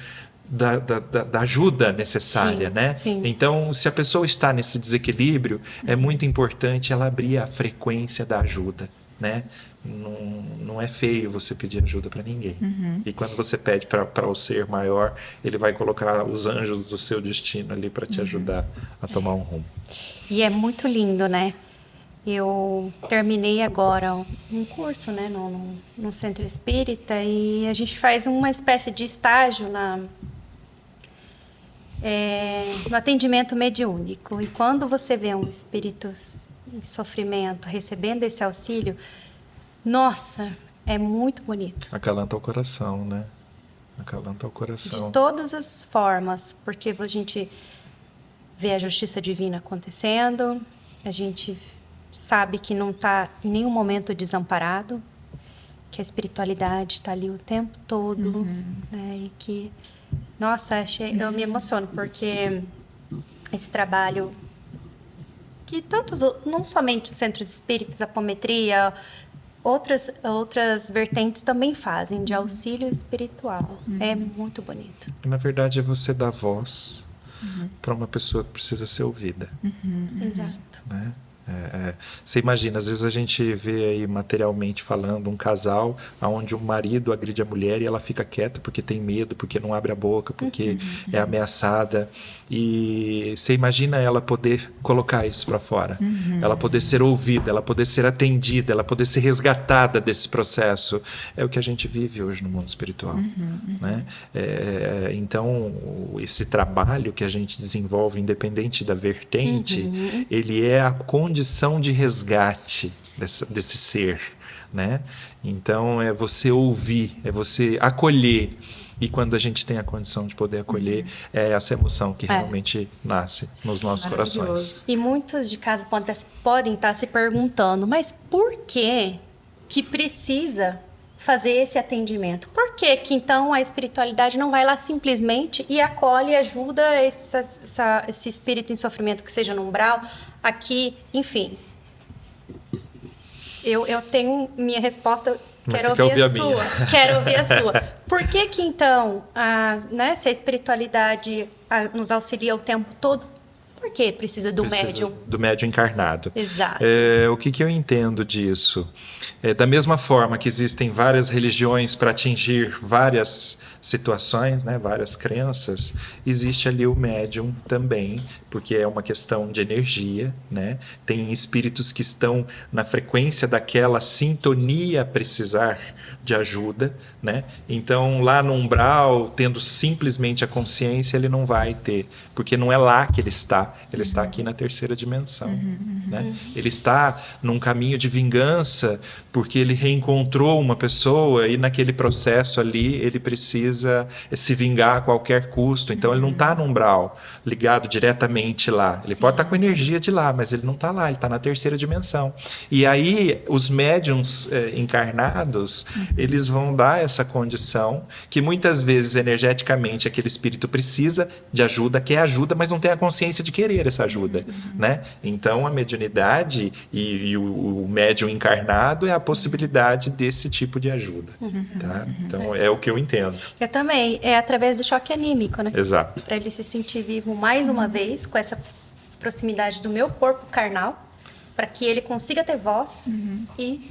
da ajuda necessária, Sim, né? sim. Então, se a pessoa está nesse desequilíbrio, é muito importante ela abrir a frequência da ajuda, né? Não é feio você pedir ajuda para ninguém. E quando você pede para o ser maior, ele vai colocar os anjos do seu destino ali para te ajudar a tomar um rumo. E é muito lindo, né? Eu terminei agora um curso, né, no centro espírita, e a gente faz uma espécie de estágio no atendimento mediúnico. E quando você vê um espírito em sofrimento recebendo esse auxílio, nossa, é muito bonito. Acalanta o coração, né? Acalanta o coração. De todas as formas, porque a gente vê a justiça divina acontecendo, a gente sabe que não está em nenhum momento desamparado, que a espiritualidade está ali o tempo todo, né? E que, nossa, eu me emociono, porque esse trabalho que tantos, não somente os centros espíritas, a apometria, outras vertentes também fazem, de auxílio espiritual. É muito bonito. Na verdade, é você dar voz para uma pessoa que precisa ser ouvida. Exato. Né? Você imagina, às vezes a gente vê aí materialmente falando um casal onde o marido agride a mulher e ela fica quieta porque tem medo, porque não abre a boca, porque é ameaçada. E você imagina ela poder colocar isso para fora, ela poder ser ouvida, ela poder ser atendida, ela poder ser resgatada desse processo. É o que a gente vive hoje no mundo espiritual. Né? Então, esse trabalho que a gente desenvolve, independente da vertente, ele é a condição de resgate desse ser, né? Então é você ouvir, é você acolher, e quando a gente tem a condição de poder acolher, é essa emoção que realmente nasce nos nossos corações. E muitos de casa podem estar se perguntando, mas por que precisa fazer esse atendimento? Por que então a espiritualidade não vai lá simplesmente e acolhe e ajuda esse espírito em sofrimento, que seja no umbral, aqui, enfim? Eu tenho minha resposta, quero ouvir a sua. Quero ouvir a sua. Por que então, se a espiritualidade nos auxilia o tempo todo, por que precisa do médium? Do médium encarnado. Exato. O que eu entendo disso? Da mesma forma que existem várias religiões para atingir várias situações, né, várias crenças, existe ali o médium também, porque é uma questão de energia, né? Tem espíritos que estão na frequência daquela sintonia a precisar de ajuda, né? Então, lá no umbral, tendo simplesmente a consciência, ele não vai ter, porque não é lá que ele está aqui na terceira dimensão, né? Ele está num caminho de vingança, porque ele reencontrou uma pessoa e naquele processo ali ele precisa se vingar a qualquer custo. Então, ele não está no umbral, ligado diretamente lá. Ele pode estar com energia de lá, mas ele não está lá, ele está na terceira dimensão. E aí, os médiums encarnados, eles vão dar essa condição que muitas vezes, energeticamente, aquele espírito precisa de ajuda, quer ajuda, mas não tem a consciência de querer essa ajuda, né? Então, a mediunidade e o médium encarnado é a possibilidade desse tipo de ajuda, tá? Então, é o que eu entendo. Eu também. É através do choque anímico, né? Exato. Para ele se sentir vivo mais uma vez, com essa proximidade do meu corpo carnal, para que ele consiga ter voz e...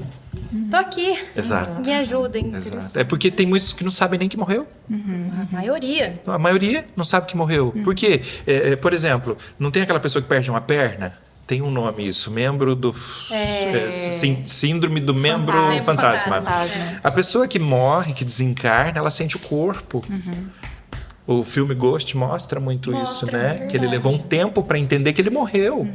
Tô aqui. Exato. Me ajudem. Exato. É porque tem muitos que não sabem nem que morreu. A maioria. A maioria não sabe que morreu. Por quê? Por exemplo, não tem aquela pessoa que perde uma perna? Tem um nome isso, membro do... síndrome do membro fantasma. A pessoa que morre, que desencarna, ela sente o corpo. O filme Ghost mostra muito isso, né? Verdade. Que ele levou um tempo para entender que ele morreu.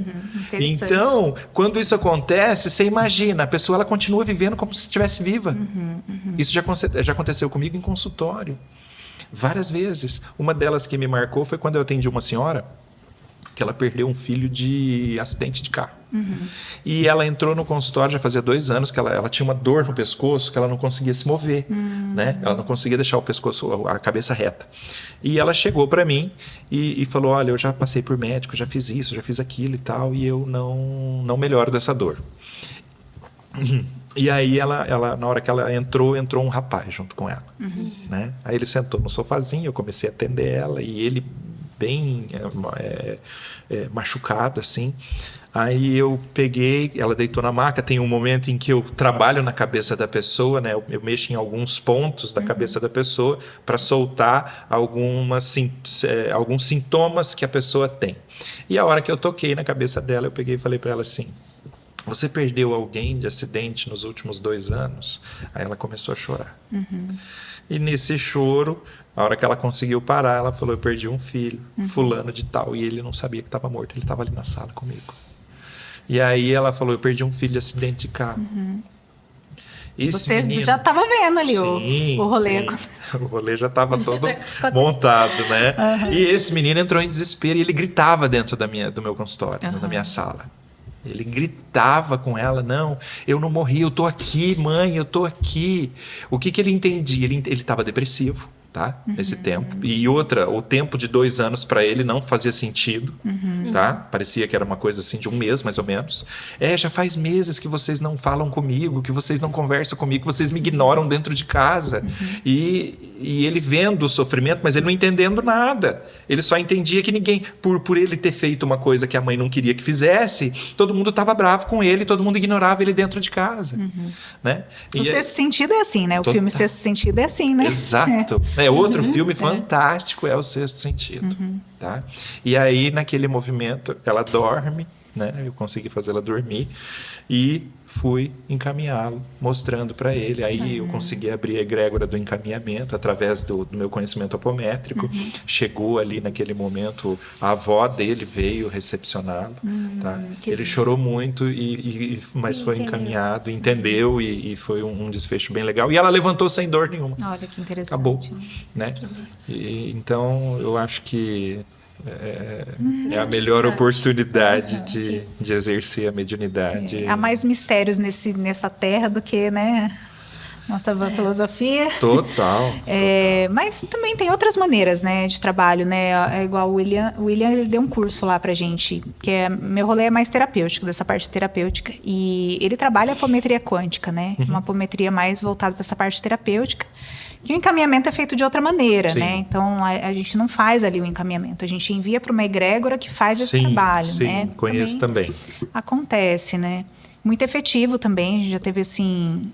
Então, quando isso acontece, você imagina, a pessoa ela continua vivendo como se estivesse viva. Isso já aconteceu comigo em consultório. Várias vezes. Uma delas que me marcou foi quando eu atendi uma senhora que ela perdeu um filho de acidente de carro. E ela entrou no consultório, já fazia 2 anos, que ela tinha uma dor no pescoço, que ela não conseguia se mover, né? Ela não conseguia deixar o pescoço, a cabeça reta. E ela chegou para mim e falou, olha, eu já passei por médico, já fiz isso, já fiz aquilo e tal, e eu não melhoro dessa dor. E aí, na hora que ela entrou um rapaz junto com ela. Né? Aí ele sentou no sofazinho, eu comecei a atender ela, e ele bem machucado, assim. Aí eu peguei, ela deitou na maca, tem um momento em que eu trabalho na cabeça da pessoa, né? Eu mexo em alguns pontos da cabeça da pessoa para soltar alguns sintomas que a pessoa tem. E a hora que eu toquei na cabeça dela, eu peguei e falei para ela assim: você perdeu alguém de acidente nos últimos 2 anos? Aí ela começou a chorar. E nesse choro, a hora que ela conseguiu parar, ela falou: eu perdi um filho, fulano de tal, e ele não sabia que estava morto, ele estava ali na sala comigo. E aí ela falou: eu perdi um filho de acidente de carro. Você já estava vendo ali o rolê. Sim. O rolê já estava todo montado, né? E esse menino entrou em desespero e ele gritava dentro do meu consultório, da minha sala. Ele gritava com ela: não, eu não morri, eu tô aqui, mãe, eu tô aqui. O que ele entendia? Ele estava depressivo, tá? Nesse tempo. E o tempo de 2 anos para ele não fazia sentido, tá? Parecia que era uma coisa assim de 1 mês, mais ou menos. Já faz meses que vocês não falam comigo, que vocês não conversam comigo, que vocês me ignoram dentro de casa. E ele vendo o sofrimento, mas ele não entendendo nada. Ele só entendia que ninguém, por ele ter feito uma coisa que a mãe não queria que fizesse, todo mundo estava bravo com ele, todo mundo ignorava ele dentro de casa. Né? O Sexto Sentido é assim, né? O filme Sexto Sentido é assim, né? Exato. Outro filme fantástico é o Sexto Sentido. Tá? E aí, naquele movimento, ela dorme, né? Eu consegui fazer ela dormir e fui encaminhá-lo, mostrando para ele. Aí eu consegui abrir a egrégora do encaminhamento através do meu conhecimento apométrico. Chegou ali naquele momento, a avó dele veio recepcioná-lo. Tá? Ele chorou muito, mas foi encaminhado, entendeu, e foi um desfecho bem legal. E ela levantou sem dor nenhuma. Olha que interessante. Acabou. Né? Então, eu acho que é a melhor oportunidade de exercer a mediunidade. Há mais mistérios nessa terra do que, né, nossa filosofia. Total. Mas também tem outras maneiras, né, de trabalho, né? É igual o William ele deu um curso lá pra gente, que meu rolê é mais terapêutico, dessa parte terapêutica. E ele trabalha a apometria quântica, né? Uma apometria mais voltada para essa parte terapêutica. Que o encaminhamento é feito de outra maneira, né? Então, a gente não faz ali o encaminhamento. A gente envia para uma egrégora que faz esse trabalho, né? Sim, conheço também. Acontece, né? Muito efetivo também. A gente já teve, assim,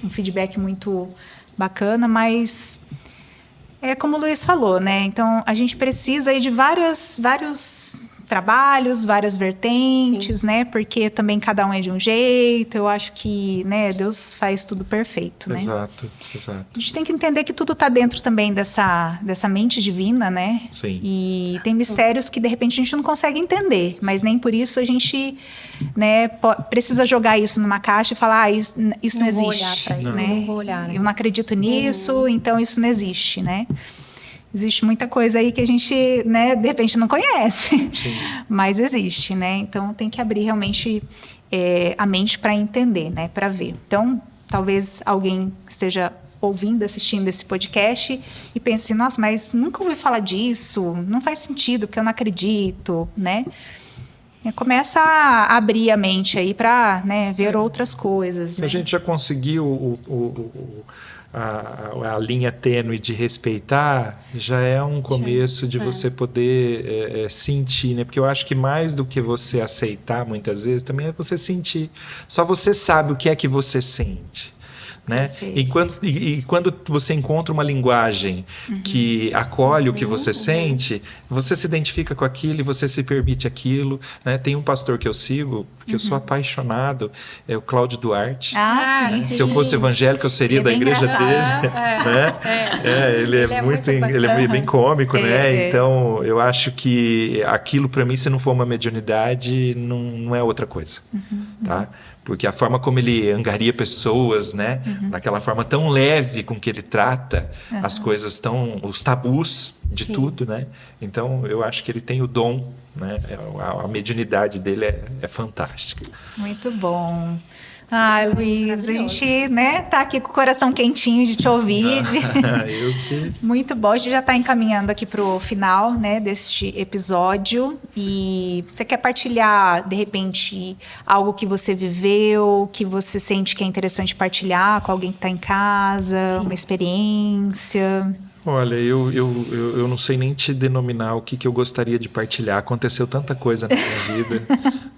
um feedback muito bacana, mas... É como o Luiz falou, né? Então, a gente precisa aí de vários trabalhos, várias vertentes, né? Porque também cada um é de um jeito. Eu acho que, né, Deus faz tudo perfeito, né? Exato. A gente tem que entender que tudo está dentro também dessa mente divina, né? Sim. E tem mistérios que, de repente, a gente não consegue entender. Mas nem por isso a gente, né, precisa jogar isso numa caixa e falar: isso não existe. Vou olhar pra ele, né? Não vou olhar, né? Eu não acredito nisso, então isso não existe, né? Existe muita coisa aí que a gente, né, de repente não conhece, mas existe, né? Então tem que abrir realmente a mente para entender, né, para ver. Então, talvez alguém esteja ouvindo, assistindo esse podcast e pense assim: nossa, mas nunca ouvi falar disso, não faz sentido, porque eu não acredito, né? Começa a abrir a mente aí para, né, ver outras coisas. Se né? a gente já conseguiu a linha tênue de respeitar, já é um começo de você poder sentir, né? Porque eu acho que mais do que você aceitar, muitas vezes, também é você sentir. Só você sabe o que é que você sente. Né? E quando você encontra uma linguagem que acolhe o que você sente, você se identifica com aquilo e você se permite aquilo, né? Tem um pastor que eu sigo, que eu sou apaixonado, é o Cláudio Duarte. Sim. Se eu fosse evangélico, eu seria da igreja dele. Né? Ele é bem cômico, né? Então, eu acho que aquilo, para mim, se não for uma mediunidade, não é outra coisa. Tá? Porque a forma como ele angaria pessoas, né? Daquela forma tão leve com que ele trata as coisas os tabus de tudo, né? Então, eu acho que ele tem o dom, né? A mediunidade dele é fantástica. Muito bom. Ai, Luiz, a Maravilhoso. gente, né, tá aqui com o coração quentinho de te ouvir. Eu que... Muito bom, a gente já está encaminhando aqui para o final, né, deste episódio. E você quer partilhar, de repente, algo que você viveu, que você sente que é interessante partilhar com alguém que está em casa, uma experiência? Olha, eu não sei nem te denominar o que eu gostaria de partilhar. Aconteceu tanta coisa na minha vida,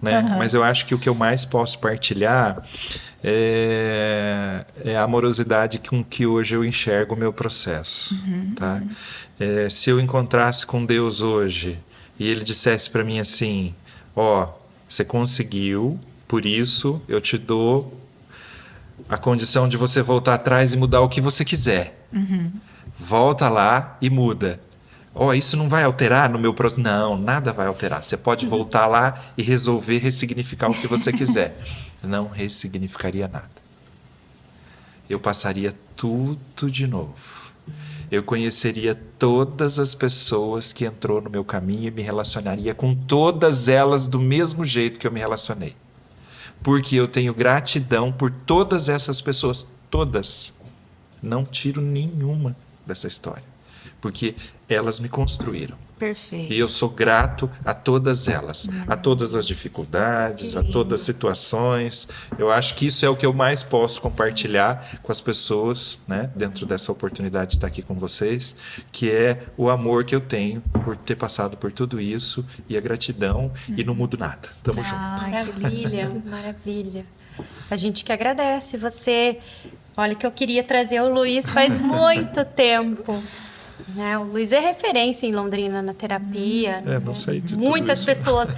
né? Mas eu acho que o que eu mais posso partilhar é a amorosidade com que hoje eu enxergo o meu processo, tá? Se eu encontrasse com Deus hoje e Ele dissesse para mim assim, ó, você conseguiu, por isso eu te dou a condição de você voltar atrás e mudar o que você quiser. Volta lá e muda. Isso não vai alterar no meu processo? Não, nada vai alterar. Você pode voltar lá e resolver ressignificar o que você quiser. Não ressignificaria nada. Eu passaria tudo de novo. Eu conheceria todas as pessoas que entrou no meu caminho e me relacionaria com todas elas do mesmo jeito que eu me relacionei. Porque eu tenho gratidão por todas essas pessoas. Todas. Não tiro nenhuma dessa história, porque elas me construíram. Perfeito. E eu sou grato a todas elas, a todas as dificuldades, a todas as situações. Eu acho que isso é o que eu mais posso compartilhar com as pessoas, né, dentro dessa oportunidade de estar aqui com vocês, que é o amor que eu tenho por ter passado por tudo isso e a gratidão, e não mudo nada. Tamo junto. Maravilha, maravilha. A gente que agradece você. Olha que eu queria trazer o Luiz faz muito tempo. Né? O Luiz é referência em Londrina na terapia. Não sei de tudo Muitas isso. pessoas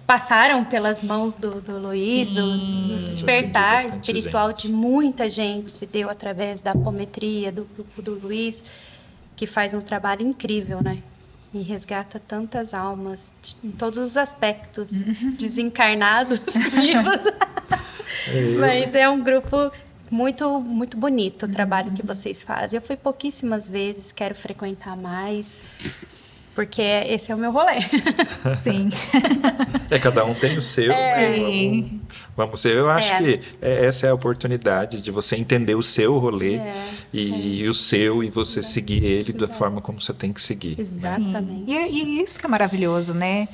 passaram pelas mãos do Luiz. O despertar Bastante espiritual gente. de muita gente se deu através da apometria, do grupo do Luiz, que faz um trabalho incrível, né? E resgata tantas almas em todos os aspectos, desencarnados, vivos. Mas é um grupo muito, muito bonito o trabalho que vocês fazem. Eu fui pouquíssimas vezes, quero frequentar mais, porque esse é o meu rolê. Sim. Cada um tem o seu. Sim. Vamos ser. Eu acho que essa é a oportunidade de você entender o seu rolê e o seu, e você seguir ele da forma como você tem que seguir. Exatamente. E isso que é maravilhoso, né?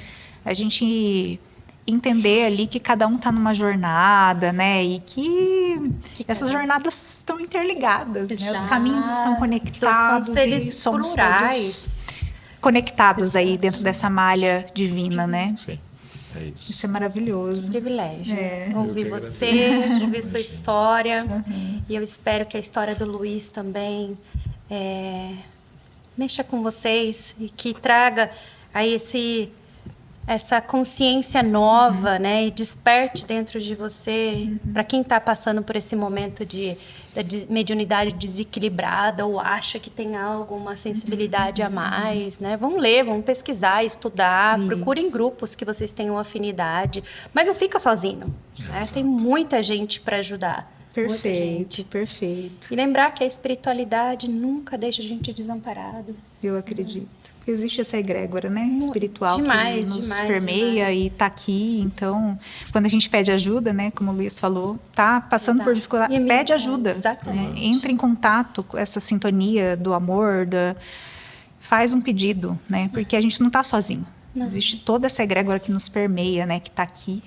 A gente entender ali que cada um está numa jornada, né? E que essas jornadas estão interligadas, né? Os Exato. caminhos estão conectados Somos seres e somos plurais. todos conectados aí dentro dessa malha divina, né? Sim, é isso. Isso é maravilhoso. Privilégio. Ouvir Eu que você, ouvir sua história. E eu espero que a história do Luiz também mexa com vocês e que traga aí essa consciência nova, né? E desperte dentro de você, para quem está passando por esse momento de mediunidade desequilibrada ou acha que tem algo, uma sensibilidade a mais, né? Vão ler, vão pesquisar, estudar, procurem grupos que vocês tenham afinidade, mas não fica sozinho, né? Tem muita gente para ajudar. Muita gente. Perfeito. E lembrar que a espiritualidade nunca deixa a gente desamparado. Eu acredito. Existe essa egrégora, né? Espiritual Demais, que nos demais, permeia demais. e tá aqui. Então, quando a gente pede ajuda, né? Como o Luiz falou, tá passando por dificuldade, E pede ajuda. exatamente. Né? Entra em contato com essa sintonia do amor, faz um pedido, né? Porque a gente não tá sozinho. Existe toda essa egrégora que nos permeia, né? Que tá aqui.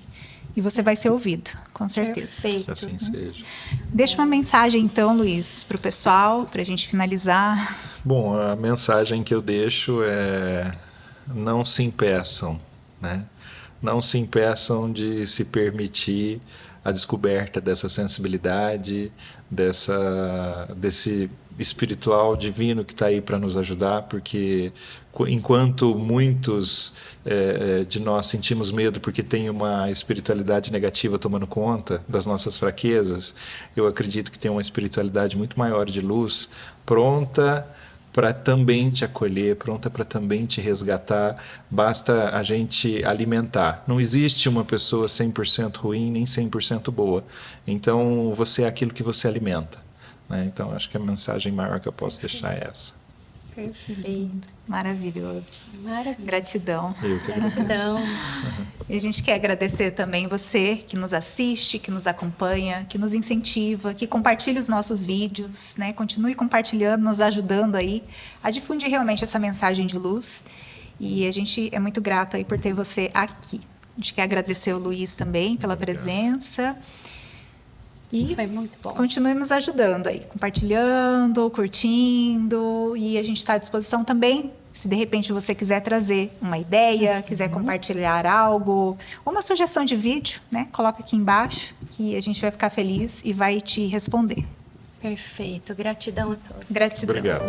E você vai ser ouvido, com certeza. Perfeito. Que assim seja. Deixa uma mensagem, então, Luiz, para o pessoal, para a gente finalizar. Bom, a mensagem que eu deixo é: não se impeçam, né? Não se impeçam de se permitir a descoberta dessa sensibilidade, desse espiritual divino que está aí para nos ajudar, porque enquanto muitos de nós sentimos medo porque tem uma espiritualidade negativa tomando conta das nossas fraquezas, eu acredito que tem uma espiritualidade muito maior de luz, pronta para também te acolher, pronta para também te resgatar, basta a gente alimentar. Não existe uma pessoa 100% ruim nem 100% boa, então você é aquilo que você alimenta, né? Então acho que a mensagem maior que eu posso deixar é essa. Perfeito. Maravilhoso. Maravilha. Gratidão. Eu que agradeço. Gratidão. E a gente quer agradecer também você que nos assiste, que nos acompanha, que nos incentiva, que compartilha os nossos vídeos, né? Continue compartilhando, nos ajudando aí a difundir realmente essa mensagem de luz. E a gente é muito grato aí por ter você aqui. A gente quer agradecer o Luiz também pela presença. E Foi muito bom. continue nos ajudando aí, compartilhando, curtindo. E a gente está à disposição também. Se de repente você quiser trazer uma ideia, quiser compartilhar algo, ou uma sugestão de vídeo, né? Coloca aqui embaixo que a gente vai ficar feliz e vai te responder. Perfeito. Gratidão a todos. Gratidão. Obrigado.